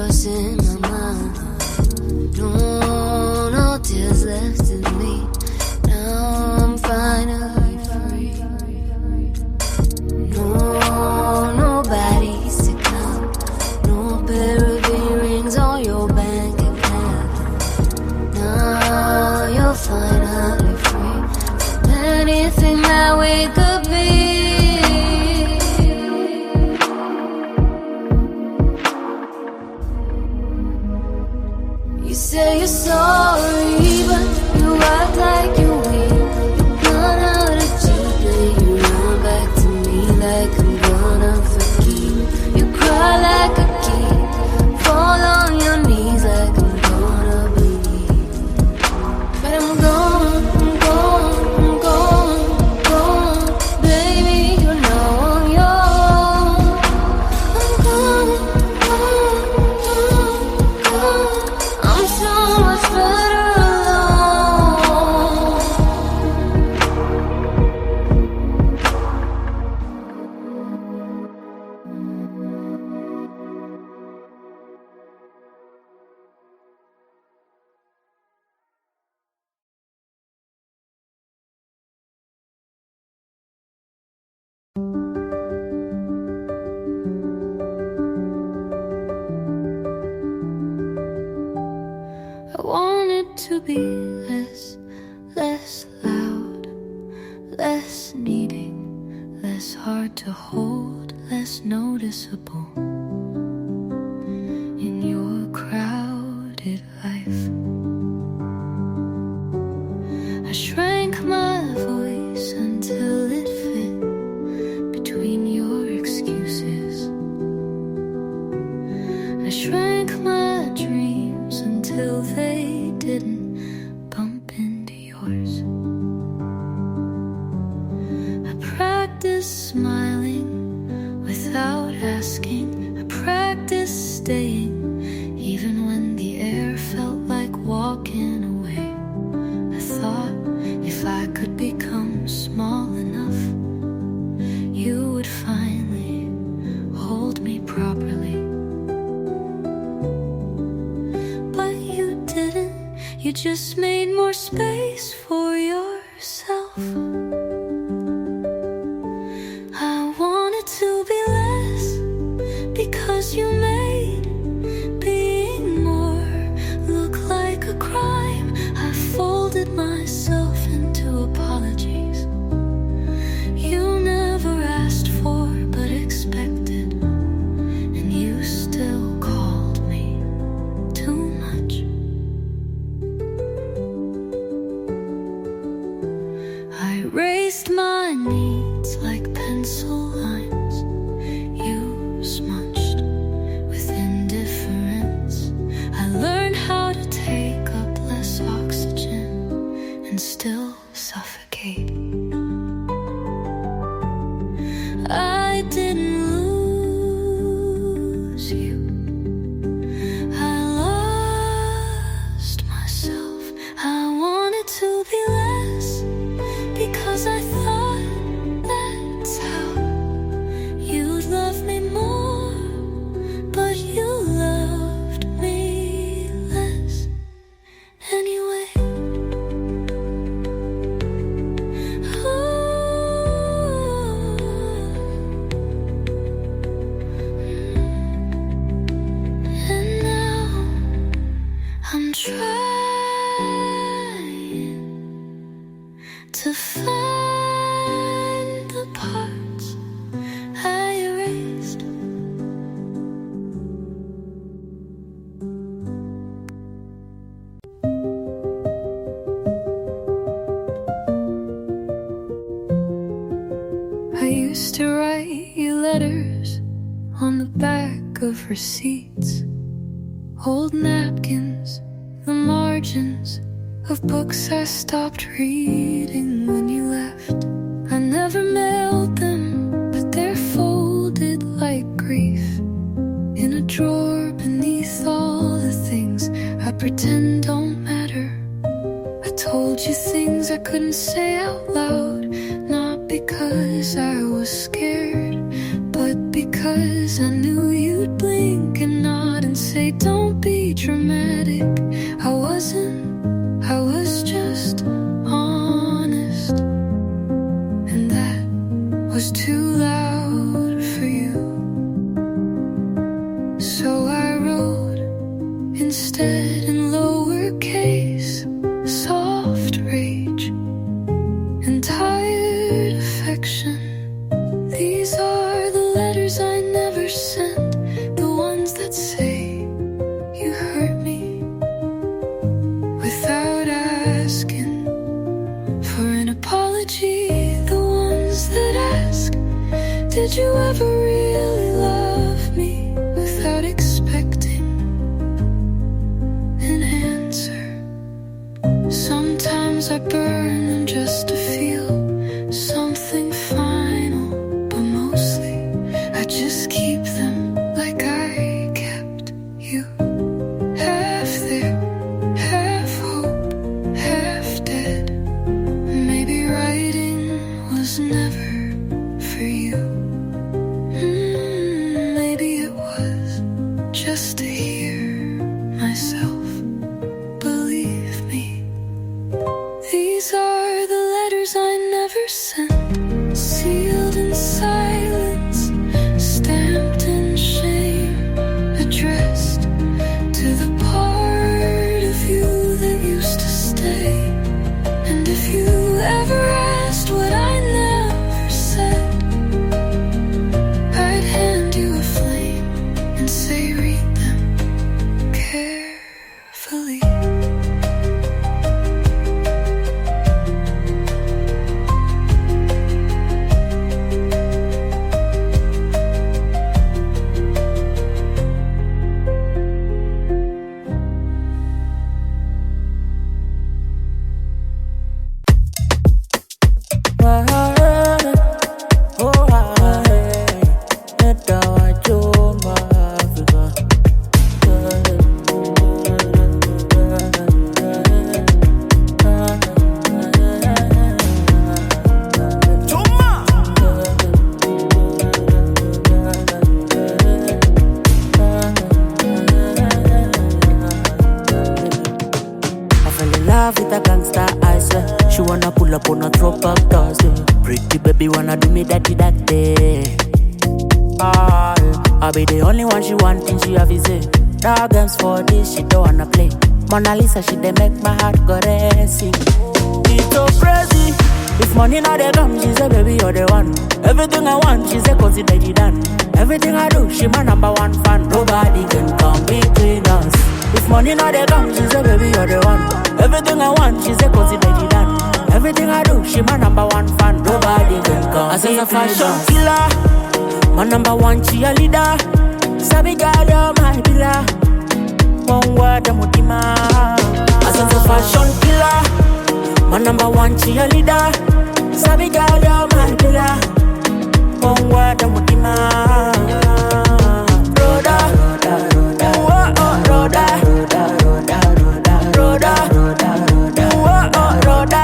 crossing my mind. No tears left in me. Now I'm finally free. Nobody's to come. No pair of earrings on your bank account. Now you're finally free from anything that we could be. You say you're sorry, but you act like you're weak. You run out of cheap, then you run back to me like I'm gonna forgive. You cry like a kid, fall on your knees like I'm gonna believe. But I'm gone, baby, you're now on your own. I'm gone. I'm so much better alone. I want it to be less loud, less needing, less hard to hold, less noticeable in your crowded life. I shrank my voice until it fit between your excuses. I shrank my dreams until they didn't bump into yours. I practiced smiling without asking. I practiced staying even when the air felt like walking away. I thought if I could become small enough, you would finally hold me properly. You just made more space for yourself. I wanted to be less because you made being more look like a crime. I folded myself into apologies you never asked for but expected, and you still called me too much. I erased my needs like pencil lines you smudged with indifference. I learned how to take up less oxygen and still suffocate. I didn't lose you, I lost myself. I wanted to be less because I thought that's how you'd love me more, but you loved me less anyway. And now I'm trying to find the parts I erased. I used to write you letters on the back of receipts, old napkins, the margins of books I stopped reading when you left. I never mailed them, but they're folded like grief in a drawer beneath all the things I pretend don't matter. I told you things I couldn't say out loud, not because I was scared, but because I knew you'd blink and nod and say, dramatic. I wasn't, I was just honest. And that was too loud for you. So I wrote instead in lowercase, soft rage and tired affection. These are the letters I never sent, the ones that say you hurt me without asking for an apology. The ones that ask, did you ever really love me, without expecting an answer. Sometimes I burn them just to feel something final, but mostly I just keep them like I kept you. Half there, half hope, half dead. Maybe writing was never for you. Maybe it was just to hear myself. Believe me, these are the letters I never sent, sealed in silence, stamped in shame, addressed to the part of you that used to stay. And if you ever asked what I never said, I'd hand you a flame and say, read them carefully. I fell in love with a gangster, I swear. She wanna pull up on a throw back doors, yeah. Pretty baby wanna do me that day. Ah, yeah. I'll be the only one she want, and she have is it. Dog games for this, she don't wanna play. Mona Lisa, she dey make my heart go racing. It's so crazy. If money not they come, she say baby you're the one. Everything I want, she say consider it done. Everything I do, she my number one fan. Nobody can come between us. If money not they come, she say baby you're the one. Everything I want, she say consider it done. Everything I do, she my number one fan. Nobody can come. I say a fashion killer, my number one cheerleader. Sabi girl, you're my pillar. One word, I'm mutima. I say a fashion killer, my number one cheerleader. Sabi girl, you're my pillar. One word, I'm mutima. Roda, oh oh, roda, roda, roda, oh oh, roda,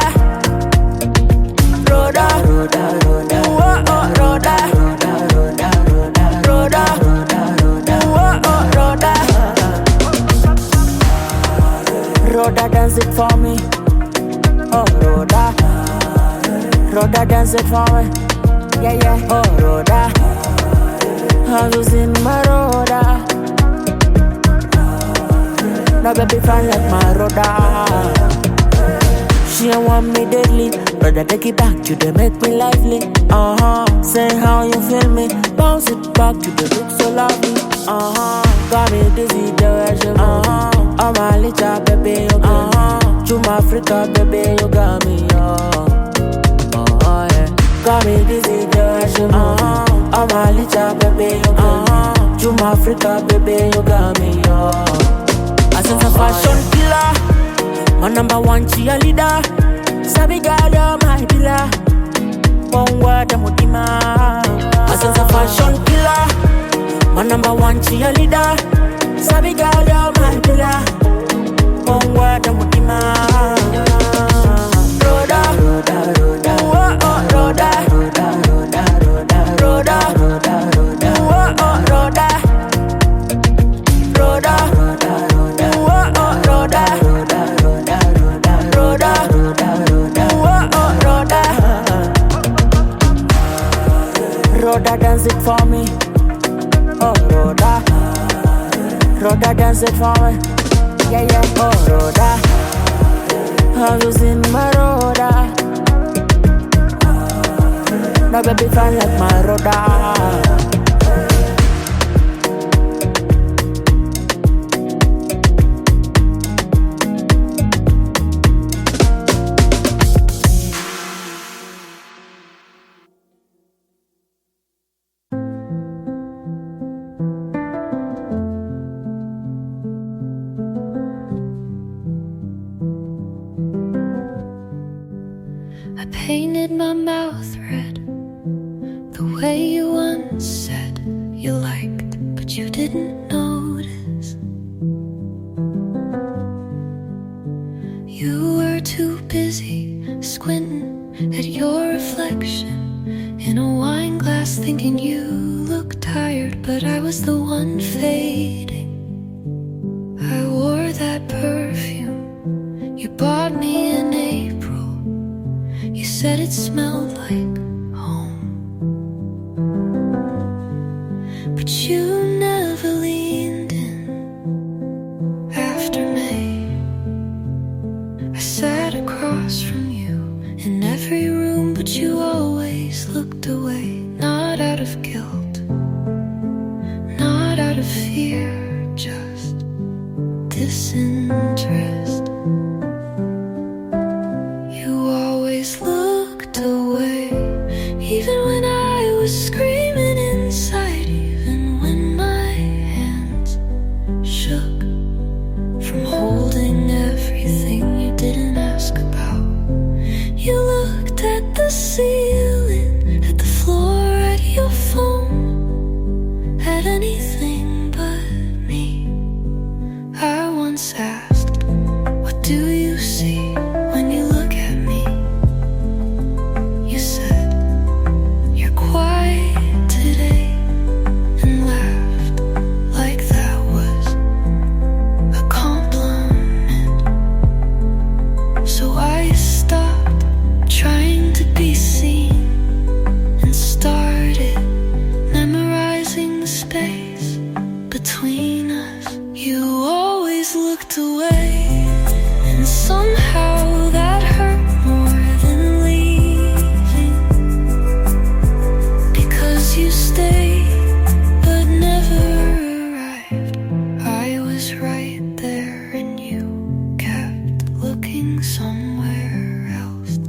roda, oh oh, roda, roda, oh oh, roda. Rhoda, dance it for me. Oh, Rhoda. Rhoda, dance it for me. Yeah, yeah. Oh, Rhoda. Have you seen my Rhoda? Now, baby, fine like my Rhoda. She don't want me deadly. Brother, take it back to the make me lively. Say how you feel me. Bounce it back to the look so lovely. Got me dizzy the way she move. I'm a little baby, you got me. Chuma Africa, baby, you got me, yeah. Got me dizzy the way she move. I'm a little baby, you got me. Chuma Africa, baby, you got me, yeah. I sense a fashion killer, my number one cheerleader. Sabi girl, you're my pillar. One word, I'm mutima. I sense a fashion killer, my number one cheerleader. Sabi girl, you're my pillar. One word, I'm mutima. Roda, oh oh, roda, roda, oh oh, roda, roda, Rhoda, dance it for me. Yeah, yeah, oh Rhoda, have you seen my Rhoda? No baby fine like my Rhoda. I painted my mouth red the way you once said you liked, but you didn't notice. You were too busy squinting at your reflection in a wine glass, thinking you looked tired, but I was the one fading. I wore that perfume you bought me in April. You said it smelled like home, but you never leaned in after May. I sat across from you in every room, but you always looked away. Not out of guilt, not out of fear, just disinterest. You always looked away, even when I was screaming inside, even when my hands shook from holding everything you didn't ask about. You looked at the ceiling, at the floor, at your phone, at anything but me. I once asked, what do you see when you look at me? You said, you're quiet today, and laughed like that was a compliment. So I stopped trying to be seen and started memorizing the space between us. You always looked away, and somehow that hurt more than leaving, because you stayed but never arrived. I was right there and you kept looking somewhere else.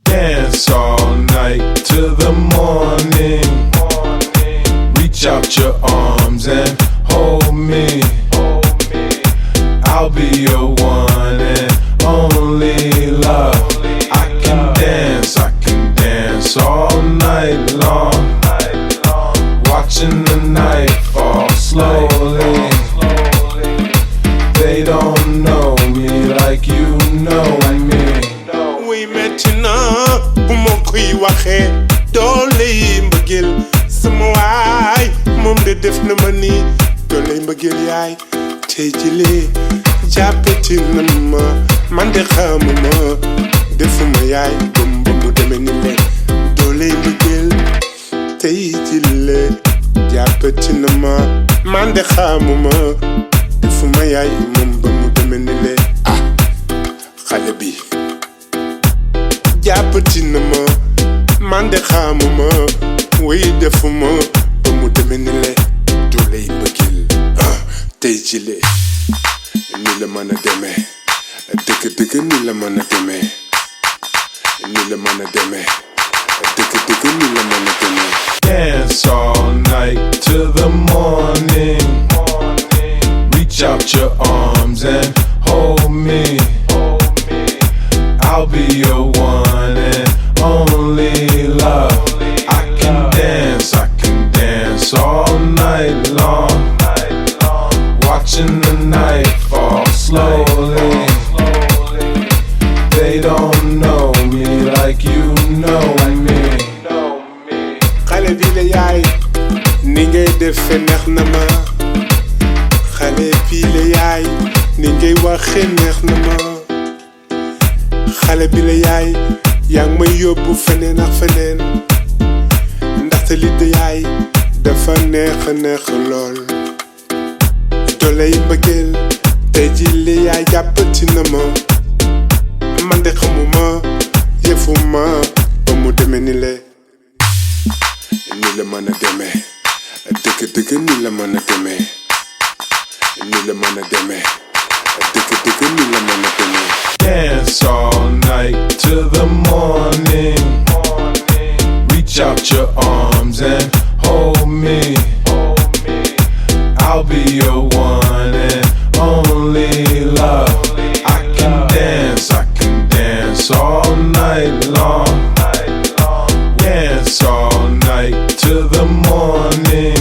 Dance all night till the morning. Reach out your arms and hold me. I'll be your one and only love. I can dance all night long. Watching the night fall slowly. They don't know me like you know me. Oui maintenant bu ma koy waxee doole yi mbëggeel sama waay moom de def na ma nii doole yi mbëggeel yaay tey jëlee jàppati na ma man de xamuma defuma yaay ba mu demee ni le doole yi mbëggeel tey jëlee jàppati na ma man de xamuma defuma yaay moom ba mu demee ni le ah xale bi jàppati na ma man de xamuma way defuma ba mu demee ni le doole yi mbëggeel tey jëlee ni la mën a demee dëgg dëgg ni la mën a demee ni la mën a demee dëgg ni la mën a demee. Dance all night till the morning. Reach out your arms and hold me. I'll be your one and only love. I can dance all night long. Watching the night fall slowly. They don't know me like you know me. Xale bi la yaay ni ngay defe neex na ma. Xale bi la yaay ni ngay waxe neex na ma. Xale bi la yaay yaa ngi may yóbbu feneen ak feneen. Ndaxte li de yaay dafa neex lool. Dooley mbëggeel tey ji li yaay jàppati na ma. Man de xamuma yëfuma ba mu demee ni le. Ni la mën a demee dëgg ni la mën a demee. Ni la mën a demee dëgg ni la mën a demee. Dance all night till the morning. Reach out your arms and hold me. I'll be your one and only love. I can dance all night long. Dance all night till the morning.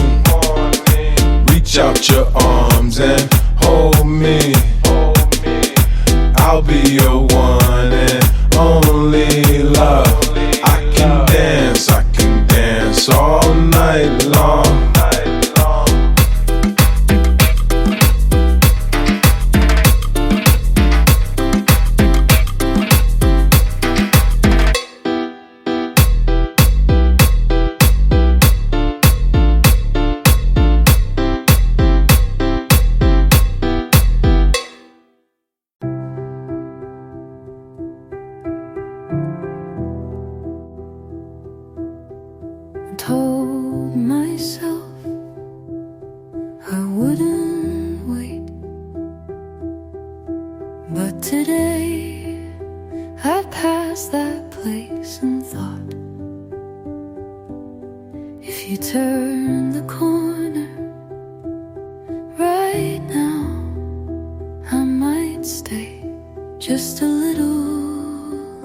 Reach out your arms and hold me. I'll be your one and only love. I can dance all night long. Told myself I wouldn't wait, but today I passed that place and thought, if you turn the corner right now, I might stay just a little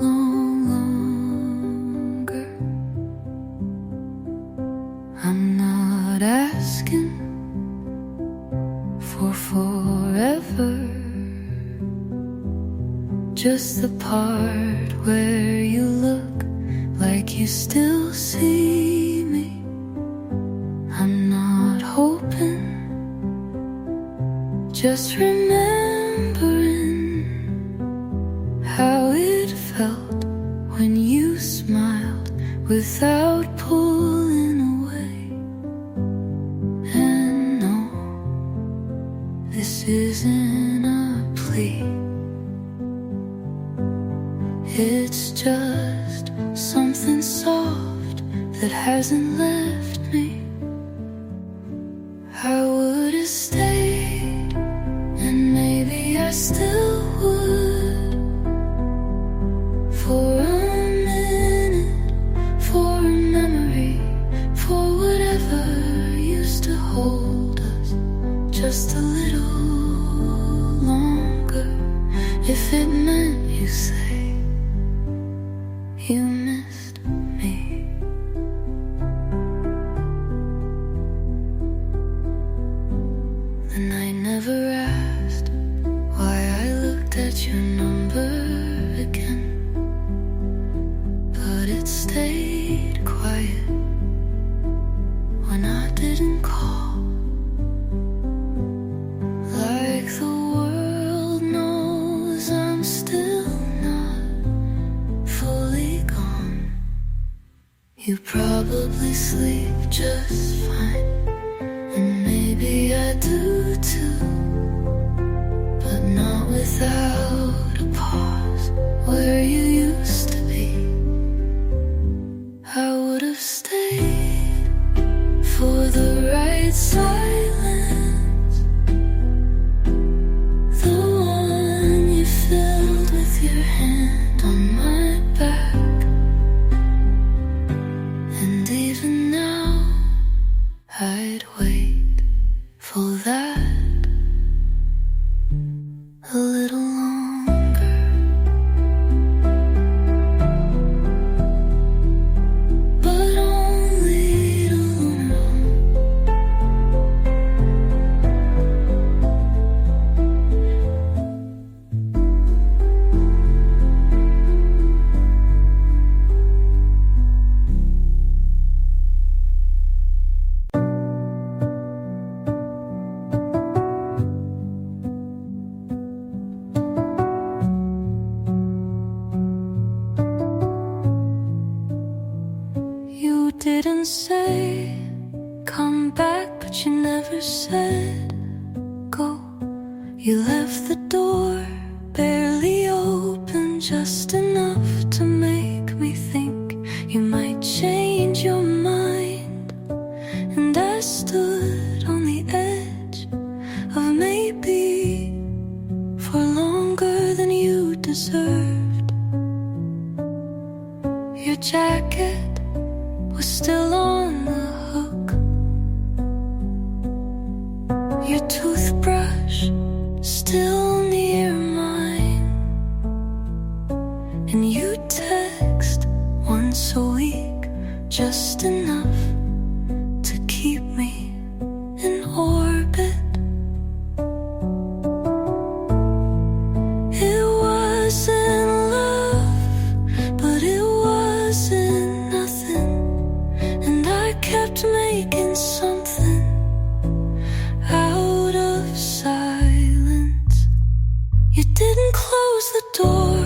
longer. I'm not asking for forever, just the part where you look like you still see me. I'm not hoping, just remembering how it felt when you smiled without pulling away. And no, this isn't a plea. It's just something soft that hasn't left me. I would have stayed, and maybe I still would, for a minute, for a memory, for whatever used to hold us just a little longer. If it meant you say you missed me. The night never asked why I looked at your number again, but it stayed quiet when I didn't call. Like the world knows I'm still not fully gone. You probably sleep just fine, and maybe I do too, but not without a pause where you used to be. I would have stayed for the right silence, the one you filled with your hand on my back. didn't say come back, but you never said go. You left the door barely open, just enough to make me think you might change your mind. And I stood on the edge of maybe for longer than you deserved. Your jacket was still on the hook, your toothbrush still near mine, and you text once a week, just enough to keep me in orbit. It wasn't love, but it wasn't nothing, and I kept making something out of silence. You didn't close the door,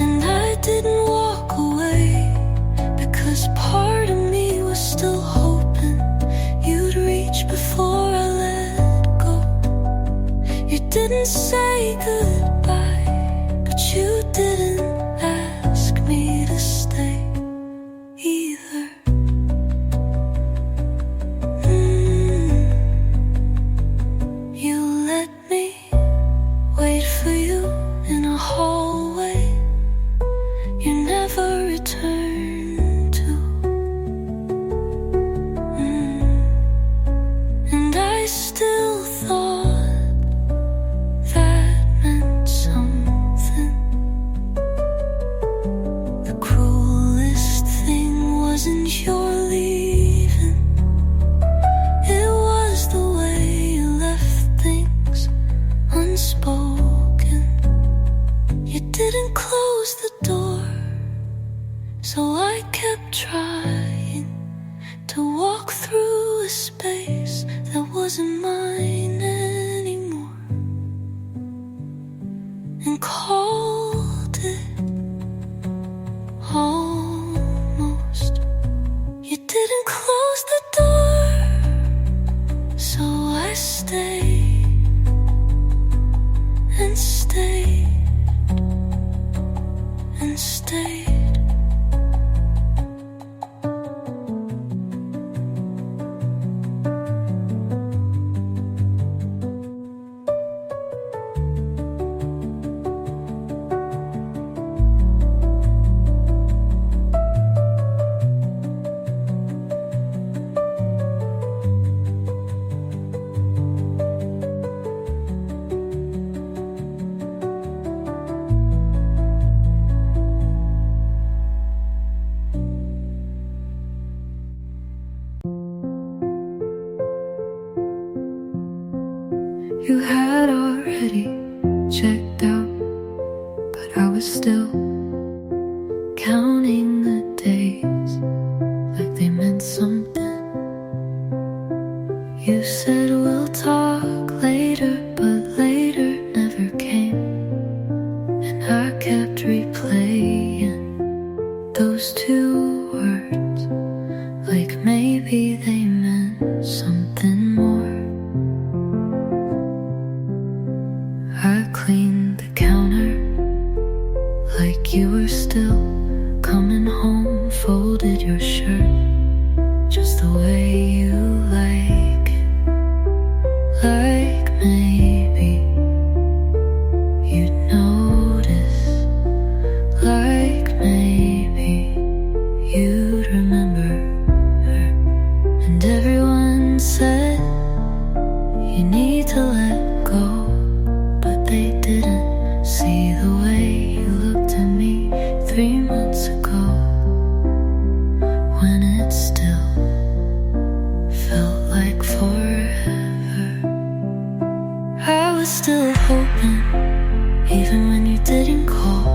and I didn't walk away, because part of me was still hoping you'd reach before I let go. You didn't say goodbye, but you didn't ask me to stay either. You let me wait for you in a hallway you never returned to. And I still thought that meant something. The cruelest thing wasn't your leaving, it was the way you left things unspoken. You didn't close the door, so I kept trying to walk through a space that wasn't mine anymore, and called it almost. You didn't close the door, so I stayed and stayed and stayed. You had already checked out, but I was still counting the days like they meant something. You said we'll talk later, but later never came, and I kept replaying those two words like maybe they meant something more. I cleaned the counter like you were still coming home, folded your shirt just the way you like it. Like maybe you'd notice, like maybe you'd remember her. And everyone said you need to let go, but they didn't see the way you looked at me 3 months ago, when it still felt like forever. I was still hoping, even when you didn't call,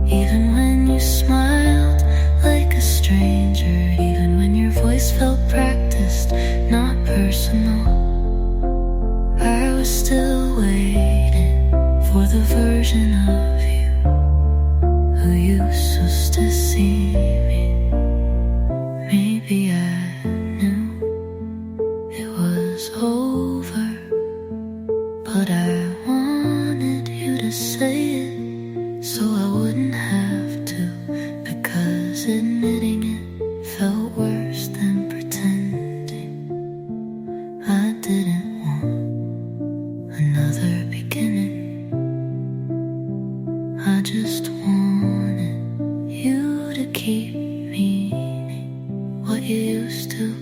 even when you smiled like a stranger, even when your voice felt practiced, not personal. I was still waiting for the version of you. who used to see me. used to.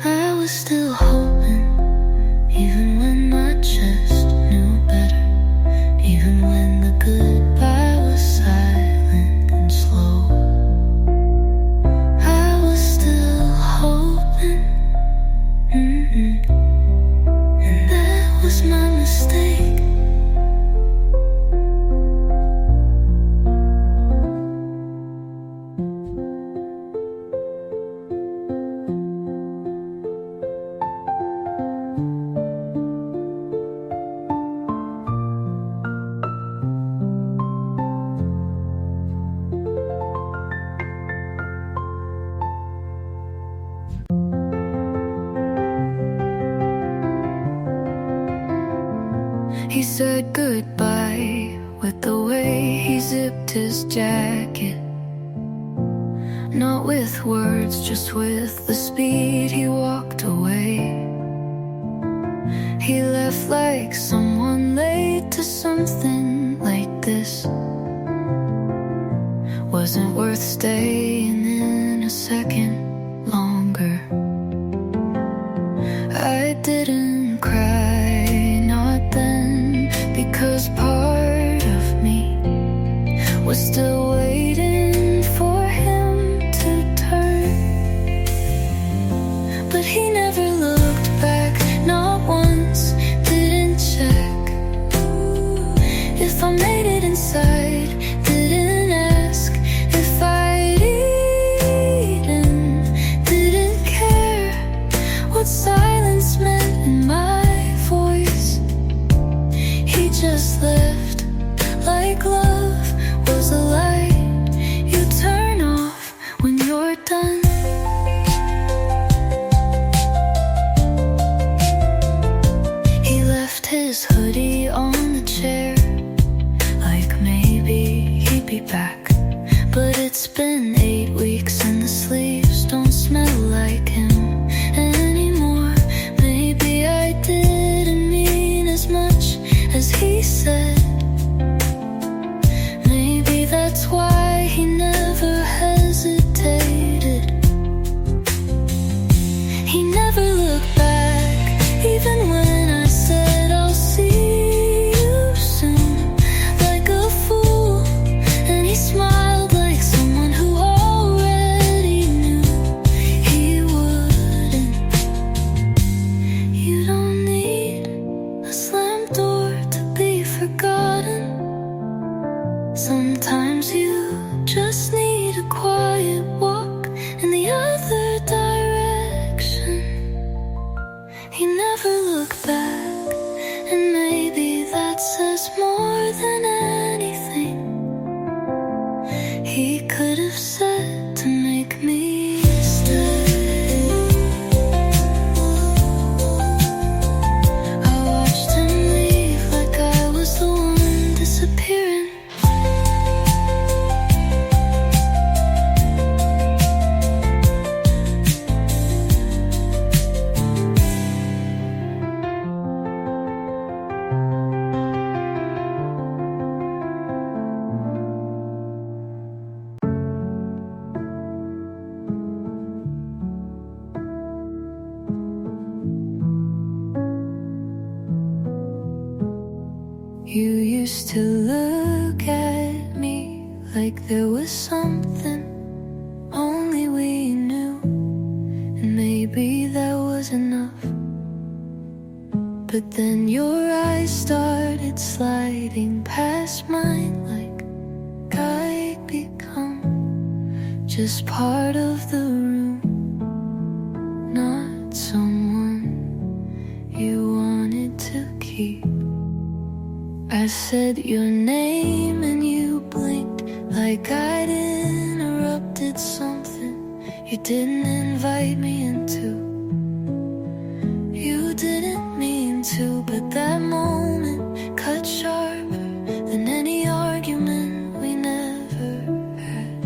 I was still hoping, even when my chest knew better, even when the goodbye was silent and slow. I was still hoping, and that was my mistake. He said goodbye with the way he zipped his jacket. Not with words, just with the speed he walked away. He left like someone late to something like this. Wasn't worth staying in a second longer. I didn't cry, not then, because part of me was still waiting for him to turn. But he never looked back, not once, didn't check if I made it inside, didn't ask if I'd eaten, didn't care what silence meant in my voice. He just left like love was a light you turn off when you're done. He left his hoodie on the chair, like maybe he'd be back. But it's been 8 weeks and the sleeves don't smell like him anymore. Maybe I didn't mean as much as he said. Maybe that's why he never hesitated. He never looked back, even when I said I'll see you soon, like a fool. And he smiled like someone who already knew he wouldn't. You don't need a slam door to be forgotten. Sometimes you just need a quiet walk in the other direction. He never looked back, and maybe that says more than anything he could have said to make me stay. I watched him leave like I was the one disappearing. You used to look at me like there was something only we knew, and maybe that was enough. But then your eyes started sliding past mine like I'd become just part of the room, not someone you wanted to keep. I said your name and you blinked like I'd interrupted something you didn't invite me into. You didn't mean to, but that moment cut sharper than any argument we never had.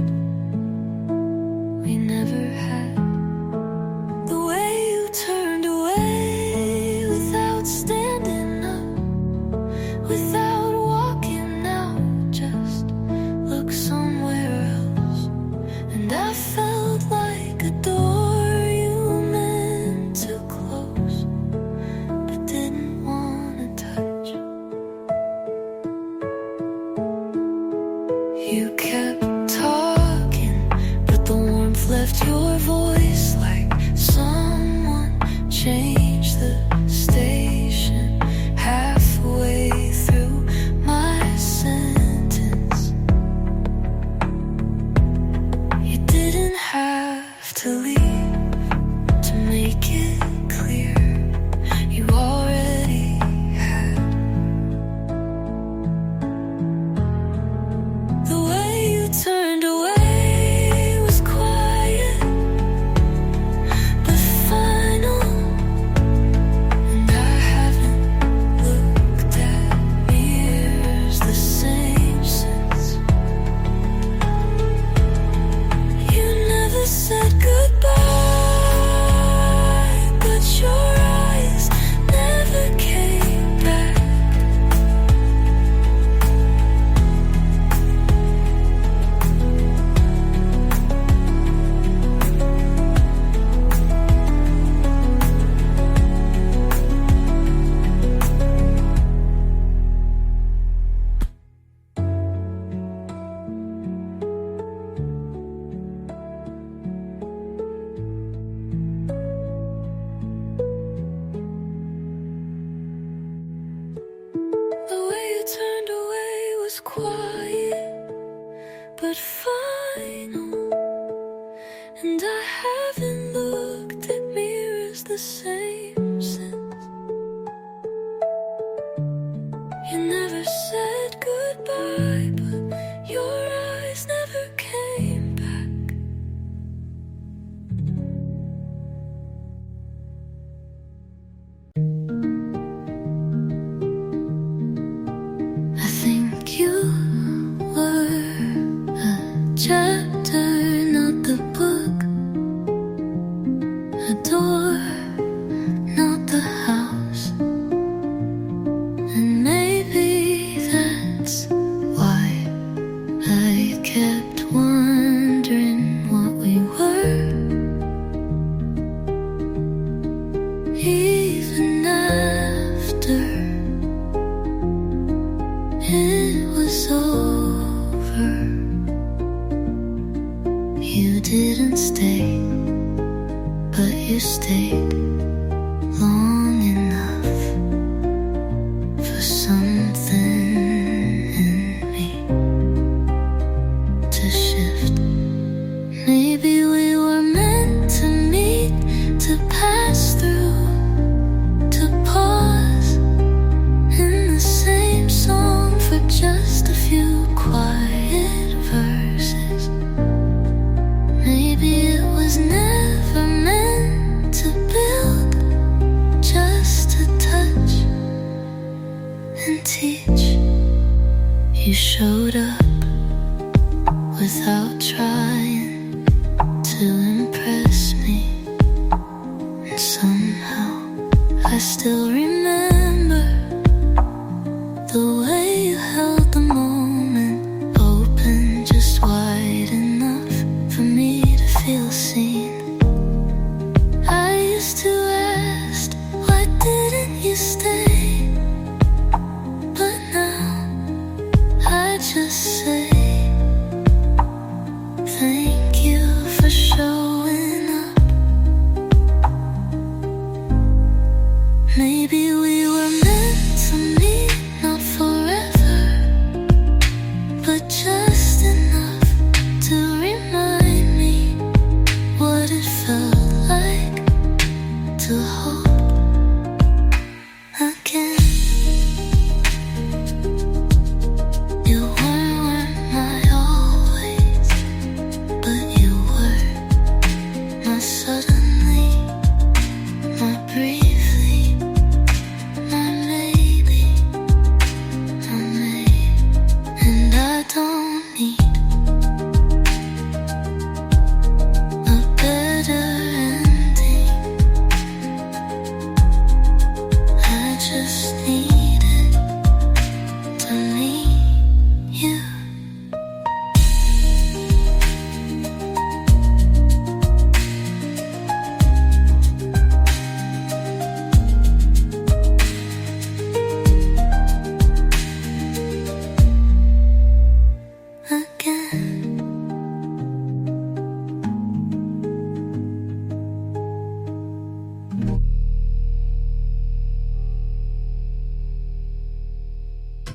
We never had. The way you turned away without without standing up, without walking out, just look somewhere else. And I felt like a door you meant to close, but didn't want to touch. You kept talking, but the warmth left your voice like someone changed the station halfway through my sentence. You didn't have to leave to make it clear you already had. The way you turned away was quiet but final, and I haven't looked at mirrors the same since. You never said goodbye, but your eyes never came back. The way you turned away was quiet but final, and I haven't looked at mirrors the same since. You never said goodbye, but your eyes never came back. I think you were a chapter, not the book, a door, not the house. And maybe that's why I kept wondering what we were, even after it was over. You didn't stay, but you stayed long enough for something in me to shift. Maybe we were meant to meet, to pass through, to pause in the same song for just a few quiet verses. Maybe it was never meant to build, just to touch and teach. You showed up without trying to impress me, and somehow I still remember the way you held the moment open, just wide enough for me to feel seen. I used to ask, why didn't you stay? But now I just say, thank you for showing up. Maybe we were meant to meet, not forever, but just enough to remind me what it felt like to hold